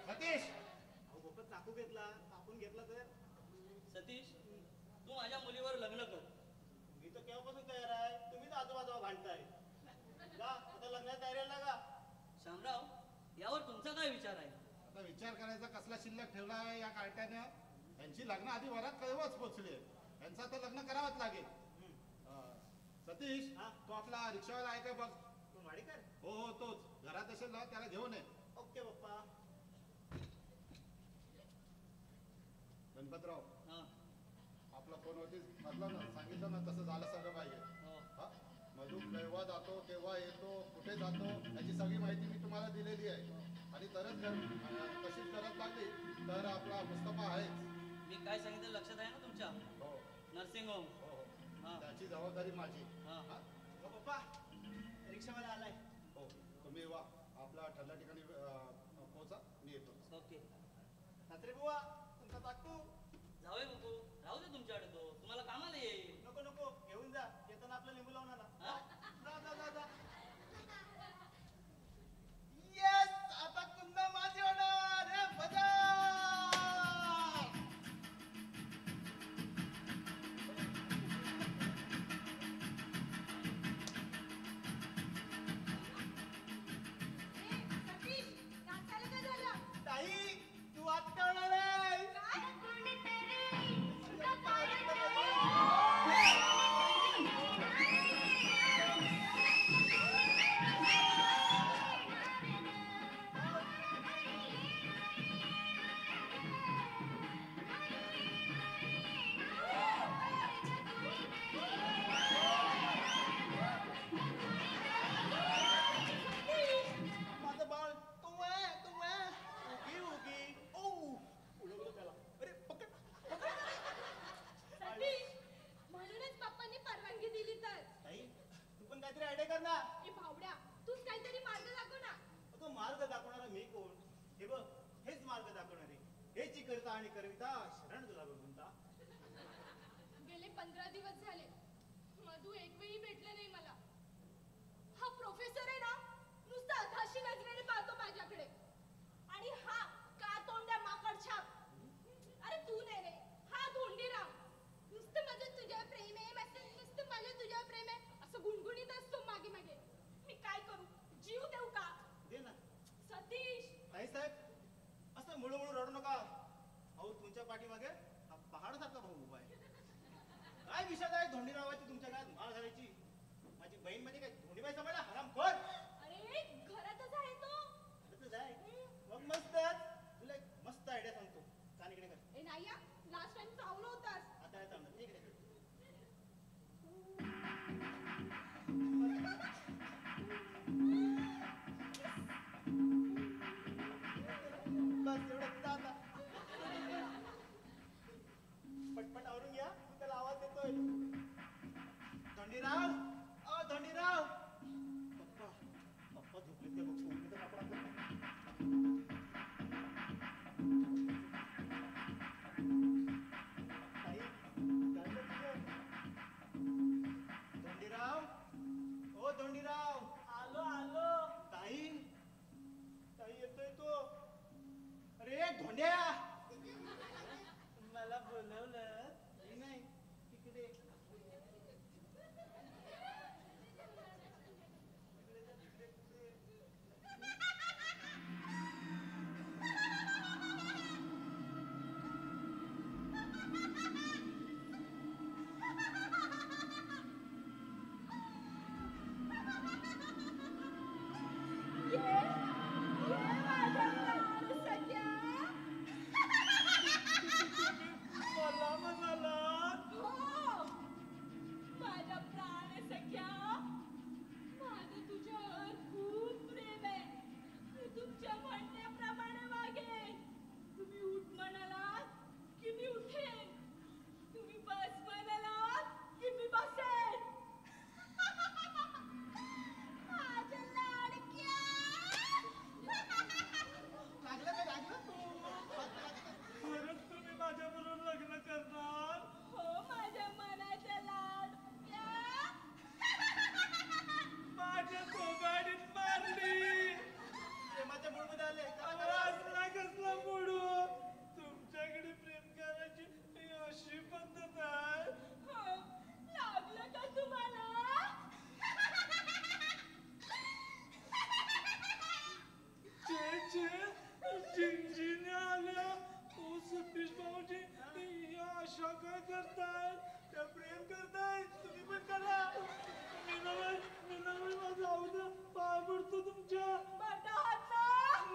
सतीश अहो बाप्पा चाकू घेतला कापून घेतला तर सतीश तू माझ्या मुलीवर लग्न कर. मी तर केव्हापासून तयार आहे. तुम्हीच आजोबाजोबा भांडताय. का आता लग्नाची तयारी लागा. शामराव यावर तुमचा काय विचार आहे? आता विचार करायचा कसला शिल्लक ठेवला आहे या कार्ट्यानं? त्यांची लग्न आधी वरात कळवच पोचली. त्यांचं आता लग्न करावंच लागेल. सतीश हा? तो आपला रिक्षावाला आहे का बघ. तू माडीकर? हो हो तोच. घरात असेल ना त्याला घेऊन ये. ओके पप्पा. गणपतराव हा आपला फोनवर शेवटी म्हटलं ना, सांगितलं ना, तसं झालं सगळं पाहिजे. हो. हा? मधू केव्हा जातो, केव्हा येतो, कुठे जातो, याची सगळी माहिती मी तुम्हाला दिलेली आहे. आणि तरच तशीच गरज लागली तर आपला मुस्तफा आहेच. मी काय सांगितलं लक्षात आहे ना तुमच्या? हो नर्सिंग होम. हो हो. हा. त्याची जबाबदारी माझी. हा. हा? हो पप्पा, रिक्षावाला आलाय. हो, तुम्ही वा आपल्या ठरल्या ठिकाणी पोहोचा, मी येतो. ओके. सासरे बुवा, तुमचा चाकू. जाऊया बघू. राहू दे तुमच्याकडे तो. तुम्हाला कामाला येईल. नको नको, घेऊन जा. येताना आपलं लिंबू लावून आणा. हा? जा जा जा जा. येस, आता कुंदा माझी होणार. रे बजा. सतीश, नाचायला काय झालं? ताई, तू आज काय होणार आहे? काय? माझं बाळ तू आहे. उगी उगी. ओ, उडवलं त्याला. अरे पकड. सतीश, म्हणूनच पप्पांनी परवानगी दिली तर. ताई, तू पण काहीतरी आयडिया कर ना. ए भावड्या, तूच काहीतरी मार्ग दाखव ना. तो मार्ग दाखवणारा मी कोण? हे बघ, हेच मार्ग दाखवणारे. हेच करता आणि करविता शरण तुला भगवंता. गेले 15 दिवस झाले मधू एकवेळी भेटले नाही मला. हा प्रोफेसर आहे ना, नुसता अधाशी नजरेने पाहतो माझ्याकडे. आणि हा का तोंड्या माकड छाप. अरे तू नाही रे, हा धोंडीराम. नुसतं माझं तुझ्यावर प्रेम आहे, नुसतं माझं तुझ्यावर प्रेम आहे असं गुणगुणीत असतो मागे मागे. मी काय करू? जीव देऊ का? दे ना. सतीश, ताई साहेब, असं मुळू रडू नका. अहो, तुमच्या पाठीमागे हा पहाडासारखा भाऊ उभा आहे. काय विषय आहे धोंडीरावाची तुमच्या घरात माळ घालायची? माझी बहीण म्हणजे काय धोंडीबाई समजला? हरामखोर. अरे घरातच आहे तो. खरंच आहे. मग मस्त. तुला एक मस्त आयडिया सांगतो. कान इकडे कर. ए नाही, लास्ट टाइम चावलं होतास. आता काय चालणार? इकडे कर. बस एवढं जा आता. पटपट आवरून घ्या. मी त्याला आवाज देतोय. धोंडीराव, ओ धोंडीराव. पप्पा पप्पा झोपले ते बघ. सोडले तर आपण ताई, झालं तुझं? धोंडीराव, ओ धोंडीराव. आलो. ताई, ताई येतोय तो. अरे धोंड्या, मला बोलवलं नाही तिकडे. मला म्हणाला. हो, माझ्या प्राण सख्या, माझं तुझ्यावर खूप प्रेम आहे. मी तुमच्या म्हणण्याप्रमाणे वागेन. तुम्ही उठ म्हणालात की मी उठेन. तुम्ही बस म्हणालात की मी बसेन. माझ्या लाडक्या. लागलं का लागलं? खरंच तुम्ही माझ्याबरोबर लग्न करणार? हो, माझ्या मनाच्या लाडक्या. माझ्या कोगाडीत मारली. प्रेमाच्या मूडमध्ये आले. असला कसला मूड? तुमच्याकडे प्रेम करायची ही अशी पद्धत आहे? हो, लागलं का तुम्हाला? झिंझिने आल्या. ओ सतीश भाऊजी, या अशा काय करताय? त्या प्रेम करताय. तुम्ही पण करा. मीनाबाई माझं आवडं पाय पडतो तुमच्या. माझा हात ना.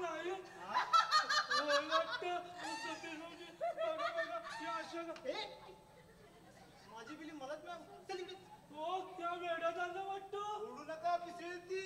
नाही होय वाटतं. ओ सतीश भाऊजी, बघा या अशा माझी बिली मलाच मॅम चल इकडे तो त्या वेड्यात आलं वाटतं. ओढू नका पिसळेल ती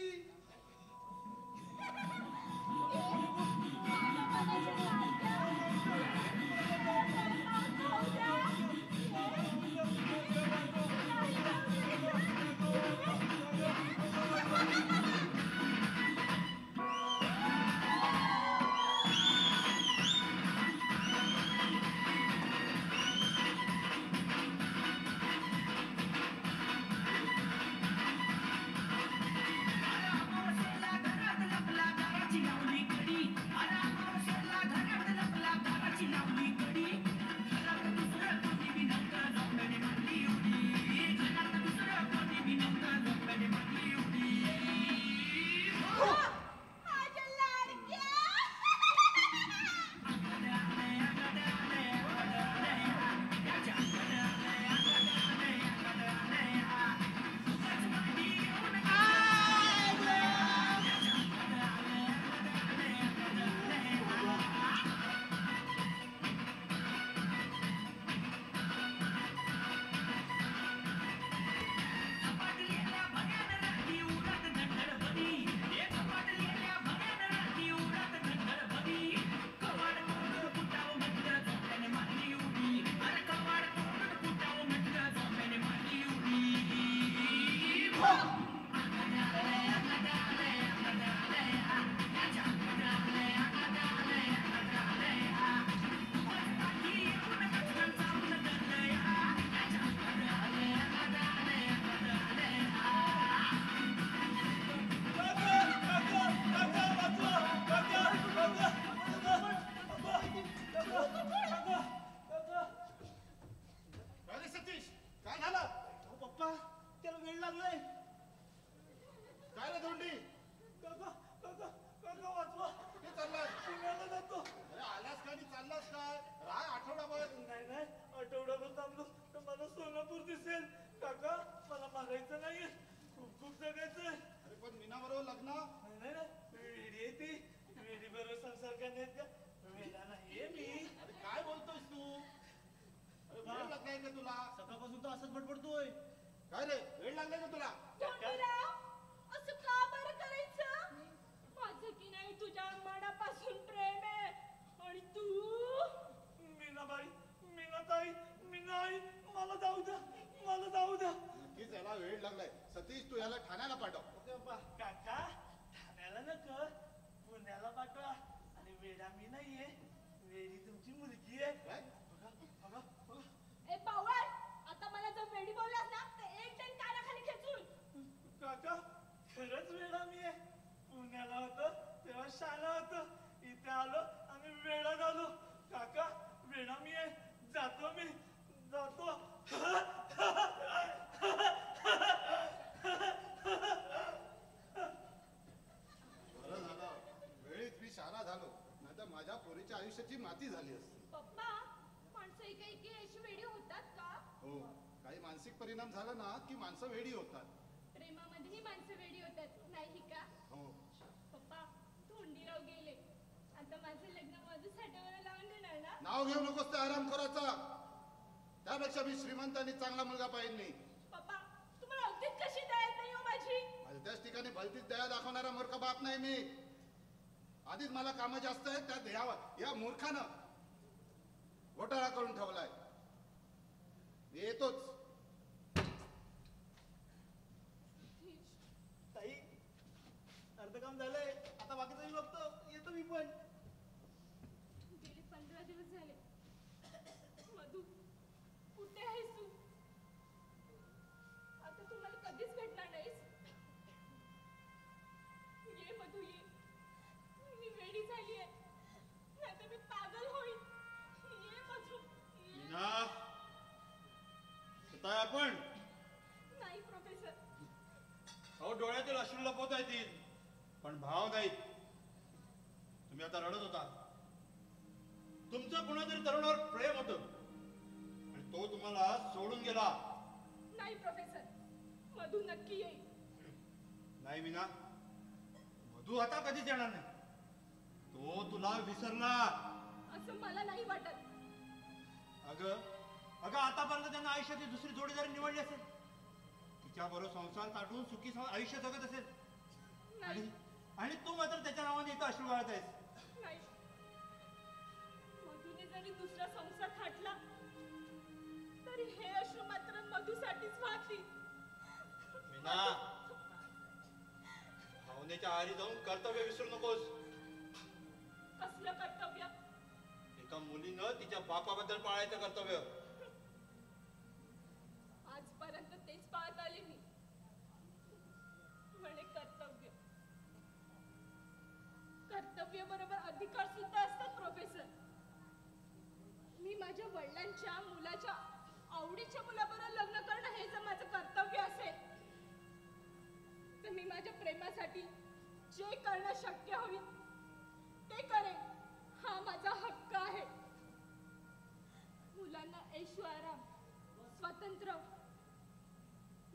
माझ्या लाडक्या काय रे सतीश काय झालं अहो पप्पा त्याला वेळ लागलाय काय रे धोंडी काका काका काका वाचवा कुठे चाललाय पुण्याला जातो अरे आलास का आणि चाललास काय राय आठवडाभर नाही नाही आठवड्याभर थांबलो तर मला सोलापूर दिसेल काका मला मारायचं नाहीये खूप खूप जगायचंय अरे पण मीना बरोबर लग्न नाही नाही नाही वेडी आहे ती वेडी बरोबर संसार करण्यात का वेडा नाहीये मी अरे काय बोलतोयस तू अरे वेळ लागलाय का तुला सकाळपासून तो असंच बडबडतोय काय रे वेळ लागलाय का तुला धोंडीराव असं का बरं करायचं माझं की नाही तुझ्या मनापासून प्रेम आहे आणि तू मीनाबाई मीनाताई मीनाई मला जाऊ द्या मला जाऊ द्या नक्कीच याला वेळ लागलाय सतीश तू याला ठाण्याला पाठव ओके बाबा काका ठाण्याला नका पुण्याला पाठवा आणि वेडा मी नाहीये वेडी तुमची मुलगी आहे काय? बघा बघा बघा ए पावळ आता मला जर वेडी बोललास ना तर एक टाइम कानाखाली खेचून काका खरंच वेडा मी आहे पुण्याला होतो तेव्हा शाळा होतो इथे आलो आणि वेडा झालो काका वेडा मी आहे जातो मी जातो बरं झालं वेळीच मी शाळा झालो नाहीतर माझ्या पोरीच्या आयुष्याची माती झाली असती पप्पा माणसं एका अशी वेडी होतात का हो काही मानसिक परिणाम झाला ना की माणसं वेडी होतात प्रेमामध्येही माणसं वेडी होतात नाही का हो पप्पा धोंडीराव गेले आता माझं लग्न माझं साठवणं लावून देणार ना नाव घेऊ नकोस त्या आरामखोराचा त्यापेक्षा मी श्रीमंत आणि चांगला मुलगा पाहिजे नाही पप्पा तुम्हाला अगदीच कशी दया नाही हो माझी भलत्याच ठिकाणी भलतीच दया दाखवणारा मूर्ख बाप नाही मी आधीच मला कामं जास्त आहेत त्यात या मूर्खानं घोटाळा करून ठेवलाय मी येतोच ताई अर्ध काम झालंय आता बाकीचं मी बघतो येतो मी पण गेले 15 दिवस झाले मधू कुठे आहेस तू आता तू मला कधीच भेटणार नाहीस ये मधू ये मी वेडी झाली आहे नाहीतर मी पागल होईन ये मधू ये. मीना स्वतः आपण नाही प्रोफेसर अहो डोळ्यातील अश्रू लपवता येतील पण भाव नाहीत तुम्ही आता रडत होता तुमचं कुणातरी तरुणावर प्रेम होतं आणि तो तुम्हाला सोडून गेला नाही प्रोफेसर मधू नक्की येईल नाही मीना मधू आता कधीच येणार नाही तो तुला विसरला असं मला नाही वाटत अगं आतापर्यंत त्यांना आयुष्याची दुसरी जोडीदारी निवडली असेल, तिच्याबरोबर संसार काढून सुखी आयुष्य जगत असेल, नाही आणि तू मात्र त्याच्या नावाने इथं अश्रू वाळत आहेस. नाही, मधुने जरी दुसरा संसार थाटला तरी हे अश्रू मात्र मधुसाठीच वाहतील. मीना, भावनेच्या आहारी जाऊन कर्तव्य विसरू नकोस. कसलं कर्तव्य? एका मुलीनं तिच्या बापाबद्दल पाळायचं कर्तव्य. आजपर्यंत तेच पाळत आले मी. म्हणे कर्तव्य. कर्तव्य बरोबर अधिकार सुद्धा असतात प्रोफेसर. मी माझ्या वडिलांच्या मुलाच्या आवडीच्या मुलाबरोबर लग्न करणं हे जर माझं कर्तव्य असेल तर मी माझ्या प्रेमासाठी जे करणं शक्य होईल ते करेन. हा माझा हक्क आहे. मुलांना ऐशो आराम, स्वातंत्र्य,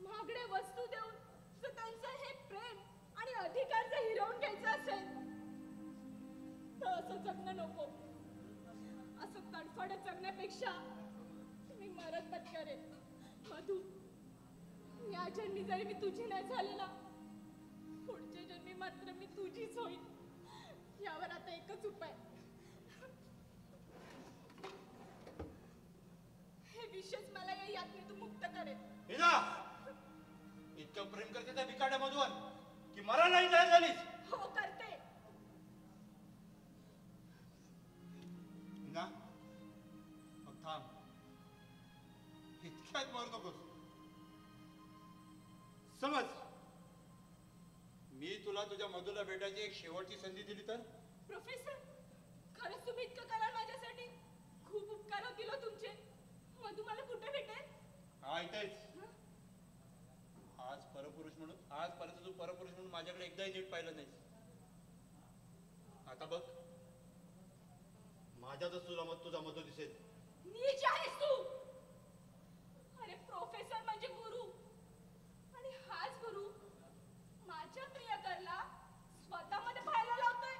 महागड्या वस्तू देऊन जर त्यांचं हे प्रेम आणि अधिकार जर हिरावून घ्यायचं असेल तर असं जगणं नको. असं तडफडत जगण्यापेक्षा मी मरत पत्करेन. मधु, या जन्मी जरी मी तुझी नाही झाले ना, पुढच्या जन्मी मात्र मी तुझीच होईल. यावर आता एकच उपाय. हे विषयच मला या यातनेतून मुक्त करेल. मीना, इतकं प्रेम करते त्या भिकाड्यामधून की मरायला नाही तयार झालीस? हो, करते. मीना, मग थांब. इतक्यात मरू नकोस. समज मी तुला तुझ्या मधुला भेटायची एक शेवटची संधी दिली तर? प्रोफेसर, खरंच तुम्ही इतकं कराल माझ्यासाठी? खूप उपकार होतील हो तुमचे. मधु मला कुठे भेटेल? हा, इथेच. आज परपुरुष म्हणून, आजपर्यंत तू परपुरुष म्हणून माझ्याकडे एकदाही नीट पाहिलं नाहीस. आता बघ, माझ्यातच तुझा मधु दिसेल. नीच आहेस तू. अरे प्रोफेसर म्हणजे गुरु, आणि हाच गुरु माझ्या प्रियकरला स्वतःमध्ये पाहायला लावतोय.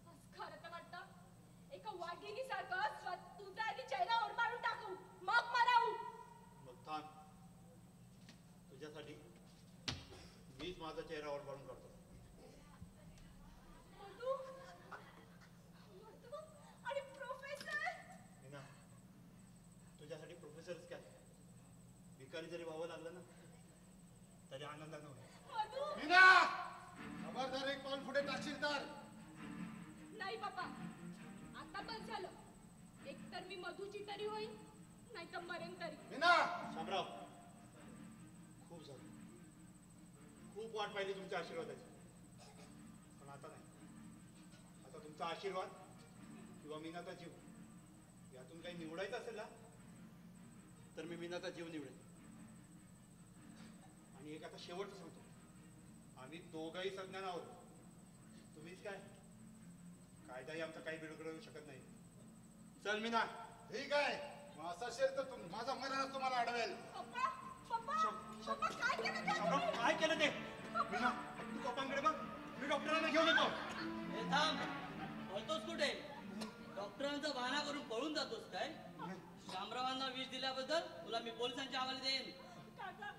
आज खरं तर वाटतं एका वाघिणीसारखं तुझा आधी चेहरा ओरबाडून टाकू, मग मरावू. मग थांब, तुझ्यासाठी मीच माझा चेहरा ओरबाडून काढतो. मधु, मधु आणि प्रोफेसर. मीना, तुझ्यासाठी प्रोफेसरच काय, भिकारी जरी व्हावं लागलं ना तरी आनंदानं होईल. मधु. मीना, खबरदार एक पाऊल पुढे टाकशील तर. नाही बाबा, आता बस झालं. एकतर मी मधुची तरी होईल, नाही तर मरेन तरी. मीना, शामराव, खूप झालं. खूप वाट पाहिली तुमच्या आशीर्वादाची, पण आता नाही. आता तुमचा आशीर्वाद किंवा मीनाचा जीव यातून काही निवडायचं असेल ना तर मी मीनाचा जीव निवडेन. आणि एक आता शेवटचं सांगतो, आम्ही दोघंही सज्ञान आहोत. तुम्हीच काय, कायदाही आमचा काही बिघडवू शकत नाही. चल मीना. ठीक आहे, मग असं असेल तर माझा मरणच तुम्हाला अडवेल. पप्पा, पप्पा, पप्पा काय केलं ते शामराव, तुम्ही? काय केलं ते? मीना, तू पप्पांकडे बघ, मी डॉक्टरांना घेऊन येतो. हे थांब, पळतोस कुठे? डॉक्टरांचा बहाणा करून पळून जातोस काय? शामरावांना विष दिल्याबद्दल तुला मी पोलिसांच्या हवाले देईन. काका,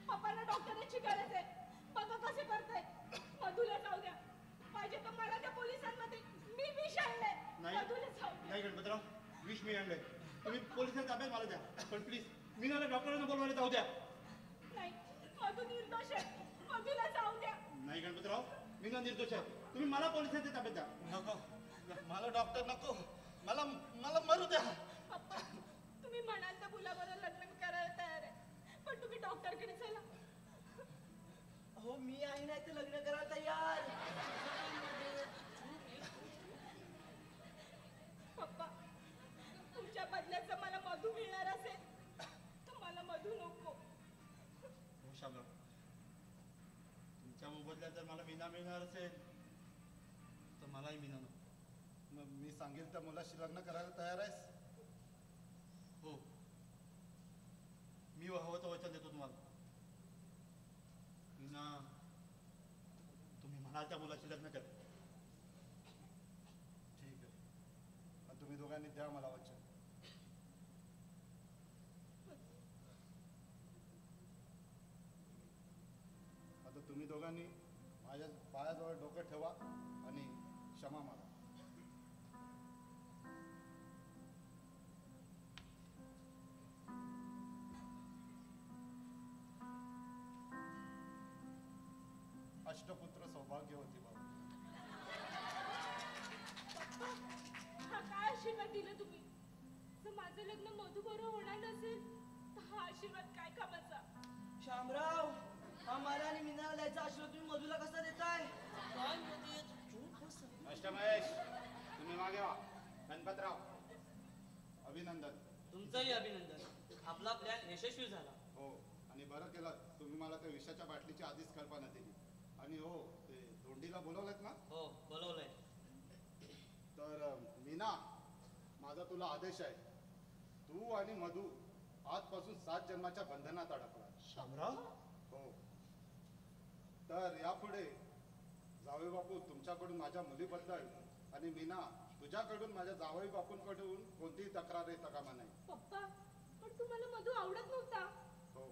पप्पाला डॉक्टरांची गरज आहे. बघा कसे करताय. मधुला जाऊ द्या. पाहिजे तर मला त्या पोलिसांमध्ये मी विष आणलंय. नाही. मधुला जाऊ द्या. नाही गणपतराव, विष मी आणलंय. तुम्ही पोलिसांचा ताब्यात मला द्या, पण प्लीज मीनाला डॉक्टरांना बोलवायला जाऊ द्या. नाही, मधु निर्दोष आहे. मधुला जाऊ द्या. नाही गणपतराव, मीना निर्दोष आहे. तुम्ही मला पोलिसांच्या ताब्यात द्या. नको, मला डॉक्टर नको. मला मला मरू द्या. पप्पा, तुम्ही म्हणाल तर मुलाबरोबर लग्न करायला तयार आहे, पण तुम्ही डॉक्टरकडे चला. हो, मी आहे नाही तर लग्न करायला तयार. पप्पा, तुमच्या बदल्यात जर मला मधू मिळणार असेल तर मला मधू नको. हो शामराव, तुमच्या मोबदल्यात जर मला मीना मिळणार असेल तर मलाही मीना नको. मग मी सांगेल त्या मुलाशी लग्न करायला तयार आहेस? हो, मी हवं तर वचन देतो तुम्हाला. मीना, तुम्ही म्हणाल त्या मुलाशी लग्न करा. ठीक आहे, पण तुम्ही दोघांनी द्या मला वचन. तुम्ही दोघांनी माझ्या पायाजवळ डोकं ठेवा आणि क्षमा मागा. अष्टपुत्र सौभाग्यवती बाबा. हा काय आशीर्वाद दिला तुम्ही? जर माझं लग्न मधू बरोबर होणार नसेल तर हा आशीर्वाद काय कामाचा? शामराव, हा मला आणि मीनाला द्यायचा आशीर्वाद तुम्ही मधूला कसा देताय? काय म्हणते? चूक बस. अष्टमहेश, तुम्ही मागे वा. गणपतराव, अभिनंदन. तुमचंही अभिनंदन. आपला प्लॅन यशस्वी झाला. हो, आणि बरं केलं तुम्ही मला त्या विषाच्या बाटलीची आधीच कल्पना दिली. आणि हो, ते धोंडीला बोलवलेत ना? हो, बोलवलंय. तर मीना, माझा तुला आदेश आहे. तू आणि मधू आजपासून 7 जन्माच्या बंधनात अडकला. शामराव, हो. तर यापुढे जावई बापू तुमच्याकडून माझ्या मुलीबद्दल आणि मीना तुझ्याकडून माझ्या जावई बापूंकडून कोणतीही तक्रार येता कामा नाही. पप्पा, पण तुम्हाला मधू आवडत नव्हता. हो.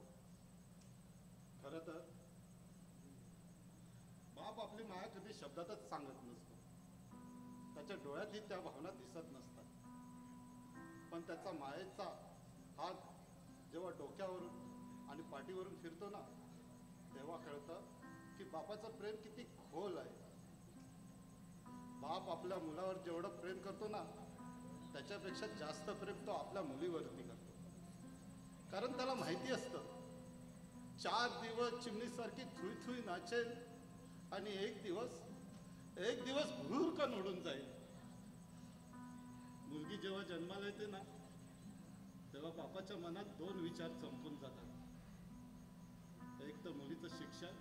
खरं तर बाप आपली माया कधी शब्दातच सांगत नसतो. त्याच्या डोळ्यातही त्या भावना दिसत नसतात. पण त्याचा मायेचा हात जेव्हा डोक्यावरून आणि पाठीवरून फिरतो ना, तेव्हा कळतं की बापाचं प्रेम किती खोल आहे. बाप आपल्या मुलावर जेवढं प्रेम करतो ना, त्याच्यापेक्षा जास्त प्रेम तो आपल्या मुलीवरती करतो. कारण त्याला माहिती असतं 4 दिवस चिमणीसारखी थुई थुई नाचेल आणि एक दिवस भुरकन उडून जाईल. मुलगी जेव्हा जन्माला येते ना, तेव्हा बापाच्या मनात 2 विचार चमकून जातात. एक तर मुलीचं शिक्षण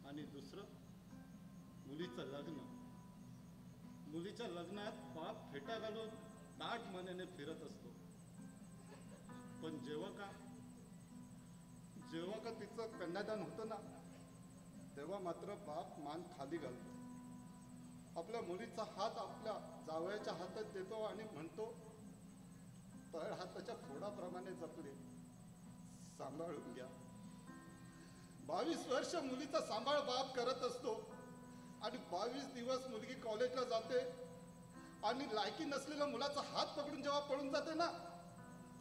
आणि दुसरं मुलीचं लग्न. मुलीच्या लग्नात बाप फेटा घालून ताट मनेने फिरत असतो. पण जेव्हा का तिचं कन्यादान होतं ना, तेव्हा मात्र बाप मान खाली घालतो. आपल्या मुलीचा हात आपल्या जावयाच्या हातात देतो आणि म्हणतो, तळ हाताच्या फोडाप्रमाणे जपले, सांभाळून घ्या. 22 वर्ष मुलीचा सांभाळ बाप करत असतो आणि 22 दिवस मुलगी कॉलेजला जाते आणि लायकी नसलेल्या मुलाचा हात पकडून जेव्हा पळून जाते ना,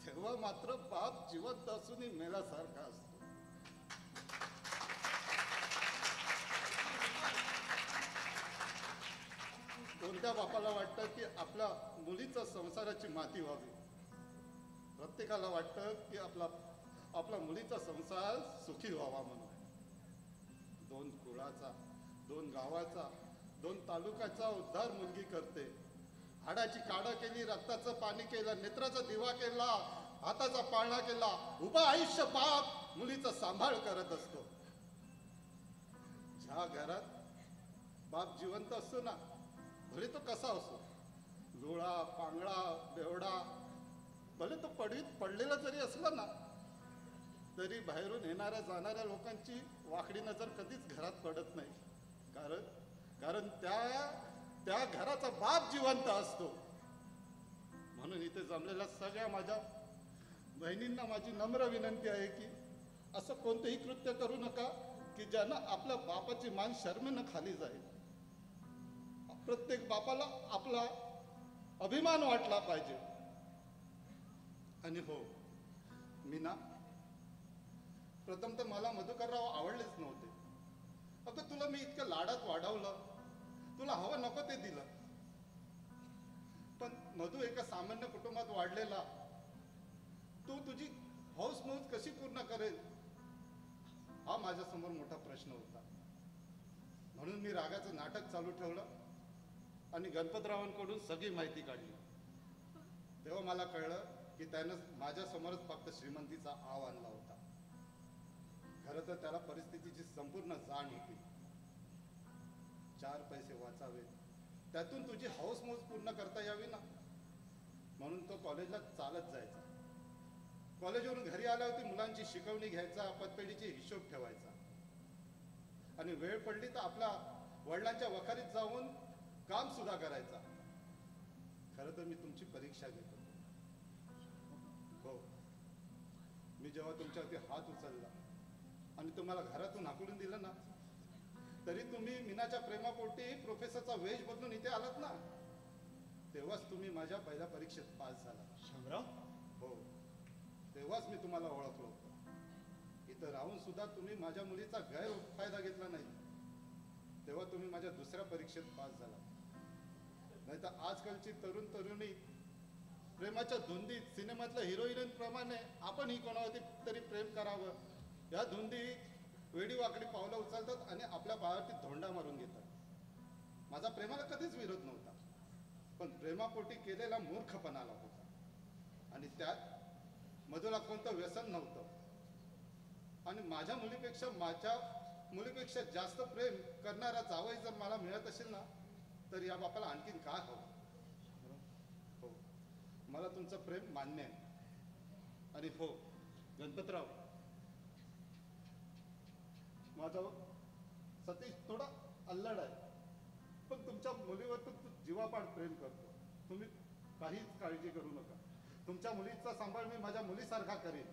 तेव्हा मात्र बाप जिवंत असूनही मेल्यासारखा असतो. कोणत्या बापाला वाटतं की आपल्या मुलीचा संसाराची माती व्हावी? प्रत्येकाला वाटतं की आपला मुलीचा संसार सुखी व्हावा म्हणून. 2 कुळाचा, 2 गावाचा, 2 तालुक्याचा उद्धार मुलगी करते. हाडाची काढा केली, रक्ताचं पाणी केलं, नेत्राचा दिवा केला, हाताचा पाळणा केला. उभा आयुष्य बाप मुलीचा सांभाळ करत असतो. ज्या घरात बाप जिवंत असतो ना, भले तो कसा असो, लोळा, पांगळा, बेवडा, भले तो पडलेला जरी असला ना, तरी बाहेरून येणाऱ्या जाणाऱ्या लोकांची वाकडी नजर कधीच घरात पडत नाही. कारण त्या घराचा बाप जिवंत असतो. म्हणून इथे जमलेल्या सगळ्या माझ्या बहिणींना माझी नम्र विनंती आहे की असं कोणतंही कृत्य करू नका की ज्यानं आपल्या बापाची मान शर्मेनं खाली जाईल. प्रत्येक बापाला आपला अभिमान वाटला पाहिजे. आणि हो मीना, प्रथम तर मला मधुकरराव आवडलेच नव्हते. अगं तुला मी इतकं लाडात वाढवलं, तुला हवं नको ते दिलं. पण मधू एका सामान्य कुटुंबात वाढलेला, तू तुझी हौसमौज कशी पूर्ण करेल हा माझ्यासमोर मोठा प्रश्न होता. म्हणून मी रागाचं नाटक चालू ठेवलं आणि गणपतरावांकडून सगळी माहिती काढली. तेव्हा मला कळलं की त्यानं माझ्यासमोरच फक्त श्रीमंतीचा आव आणला होता. खरं तर त्याला परिस्थितीची संपूर्ण जाण होती. 4 पैसे वाचावेत, त्यातून तुझी हौसमौज पूर्ण करता यावी ना, म्हणून तो कॉलेजला चालत जायचा. कॉलेजवरून घरी आल्यावरती मुलांची शिकवणी घ्यायचा, पतपेढीचे हिशोब ठेवायचा आणि वेळ पडली तर आपल्या वडिलांच्या वखारीत जाऊन काम सुद्धा करायचा. खरं तर मी तुमची परीक्षा घेतो. हो, मी जेव्हा तुमच्यावरती हात उचलला आणि तुम्हाला घरातून हाकलून दिलं ना, तरी तुम्ही मीनाच्या प्रेमापोटी प्रोफेसरचा वेश बदलून इथे आलात ना, तेव्हाच तुम्ही माझ्या पहिल्या परीक्षेत पास झाला. शामराव, हो, तेव्हाच मी तुम्हाला ओळखलो होतो. इथं राहून सुद्धा तुम्ही माझ्या मुलीचा गैरफायदा घेतला नाही, तेव्हा तुम्ही माझ्या दुसऱ्या परीक्षेत पास झाला. नाही तर आजकालची तरुणी प्रेमाच्या धुंदीत सिनेमातल्या हिरोईन प्रमाणे आपणही कोणावरती तरी प्रेम करावं या धुंदीत वेडी वाकडी पावलं उचलतात आणि आपल्या पायावरती धोंडा मारून घेतात. माझा प्रेमाला कधीच विरोध नव्हता, पण प्रेमापोटी केलेला मूर्खपणाला होता. आणि त्यात मधुला कोणतं व्यसन नव्हतं. आणि माझ्या मुलीपेक्षा जास्त प्रेम करणारा जावई जर मला मिळत असेल ना, तर या बापाला आणखीन काय हवं. हो, मला तुमचं प्रेम मान्य आहे. आणि हो गणपतराव, माझा सतीश थोडा अल्लड आहे, पण तुमच्या मुलीवर तो जीवापाड प्रेम करतो. तुम्ही काहीच काळजी करू नका. तुमच्या मुलीचा सांभाळ मी माझ्या मुलीसारखा करेन,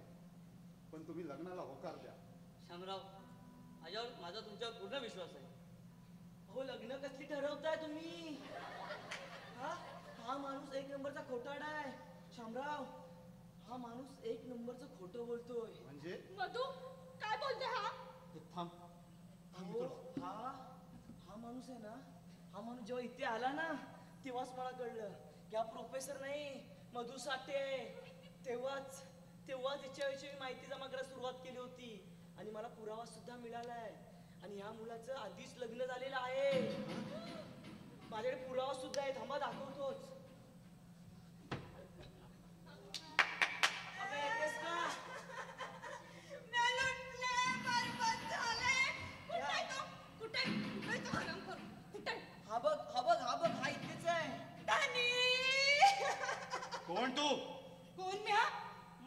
पण तुम्ही लग्नाला होकार द्या. शामराव, माझा तुमच्यावर पूर्ण विश्वास आहे. अहो, लग्न कसली ठरवताय तुम्ही? हा माणूस एक नंबरचा खोटारडा आहे. शामराव, हा माणूस एक नंबरचं खोटं बोलतोय. म्हणजे मधू काय बोलते हा? थांब. अहो, हा माणूस आहे ना, हा माणूस जेव्हा इथे आला ना, तेव्हाच मला कळलं की हा प्रोफेसर नाही, मधू साठे. तेव्हाच याच्याविषयी माहिती जमा करायला सुरुवात केली होती आणि मला पुरावा सुद्धा मिळालाय. आणि ह्या मुलाचं आधीच लग्न झालेलं आहे. माझ्याकडे पुरावा सुद्धा आहे. थांबा, दाखवतोच. अगं, येतेस का? हा इथेच आहे. कोण तू? कोण म्या?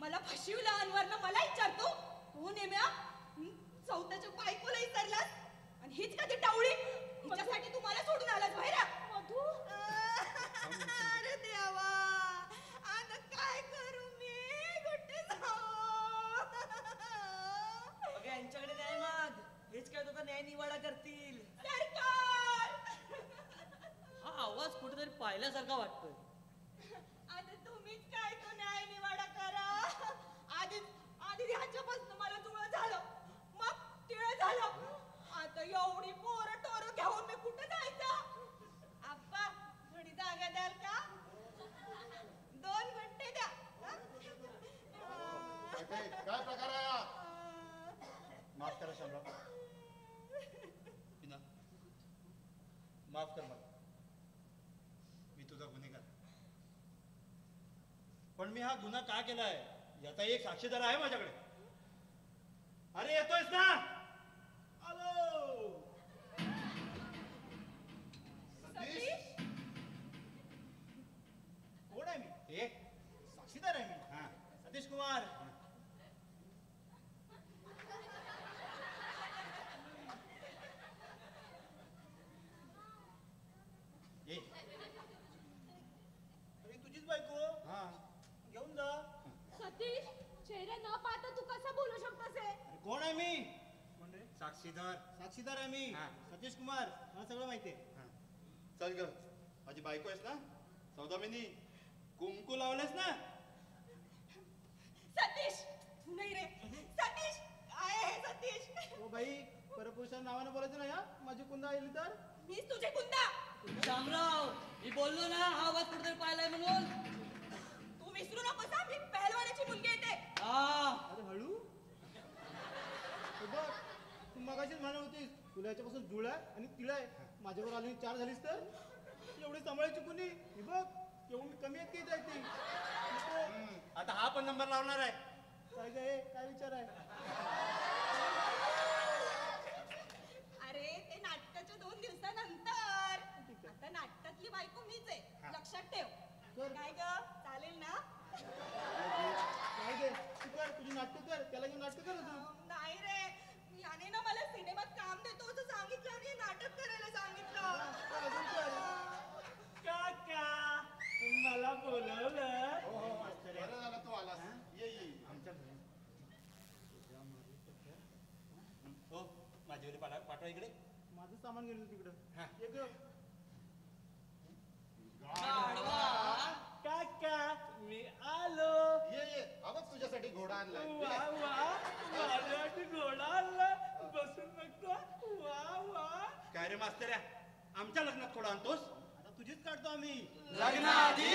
मला फसविलं अनवरनं मला विचारतो कोण आहे म्या? चौथ्याच्या बायकोला विचारलास आणि हीच का ती टावळी? हिच्यासाठी तुम्हाला सोडून आलास बाहेर? मधू, अरे देवा, आता काय करू मी? कुठे जाऊ? अगं, यांच्याकडे न्याय माग. हेच काय तुझा न्याय निवाडा करतील. सरकार, हा आवाज कुठेतरी पाहिल्यासारखा वाटतोय. आता तुम्हीच काय तो न्याय निवाडा करा. आधीच ह्याच्यापासून मला जुळं झालं, मग तिळ झालं. आता एवढी पोरं टोरं घेऊन मी कुठं जायचं? आप्पा, थोडी जागा द्याल का? 2 घंटे द्या. काय प्रकार आहे हा? माफ करा शामराव. मीना, माफ कर मला. मी तुझा गुन्हेगार. पण मी हा गुन्हा का केलाय याचा एक साक्षीदार आहे माझ्याकडे. अरे, येतोयस ना? आलो. सतीश, कोण आहे मी? हे साक्षीदार आहे मी. हा, सतीश कुमार. ये. अरे, तुझीच बायको. हा, घेऊन जा. सतीश, चेहरा न पाहता तू कसा बोलू शकतोस हे? अरे, कोण आहे मी? कोण रे? साक्षीदार. साक्षीदार आहे मी. हा. सतीश कुमार. मला सगळं माहिती आहे. हा. चल ग, माझी बायको आहेस ना? सौदामिनी, कुंकू लावलेस ना? सतीश, तू नाही रे. सतीश, काय आहे सतीश? ओ बाई, परपुरुषाच्या नावानं बोलायचं नाही हा. माझी कुंदा आली तर. मीच तुझे गुंडा. शामराव, मी बोललो ना, हा आवाज कुठेतरी पाहिलाय म्हणून. तू विसरू नकोस हा, मी पहलवानाची मुलगी येते. अरे हळू. हे बघ, तू मगाशीच म्हणत होतीस तुला याच्यापासून जुळ आहे आणि तिळ आहे. माझ्यावर आली 4 झालीस तर एवढी सांभाळायची कुणी? हे बघ, एवढी कमी आहेत की जायची. नको. आता हा पण नंबर लावणार आहे. काय काय काय विचार आहे? अरे, ते नाटकाच्या 2 दिवसानंतर. आता नाटकातली बायको मीच आहे, लक्षात ठेव. कर. काय ग, चालेल ना? काय दे तू कर, तुझी नाटकं कर, त्याला घेऊन नाटकं कर तू. नाही रे, याने ना मला सिनेमात काम देतो असं सांगितलं आणि नाटक करायला सांगितलं. कर, अजून कर. काका, मला बोलवलं. हो मास्तर, बरं झालं तू आलास. ये ये. आमच्या घरी भाजीवाली पाठवा इकडे. माझं सामान घेऊन तिकडं हा. ये ग. गाढवा. काका मी आलो. ये अगं तुझ्यासाठी घोडा आणलाय. वा वा माझ्यासाठी घोडा आणला. बसून बघतो. वा वा. काय रे मास्तर्या, आमच्या लग्नात थोडा आणतोस? आता तुझीच काढतो आम्ही. लग्नाआधी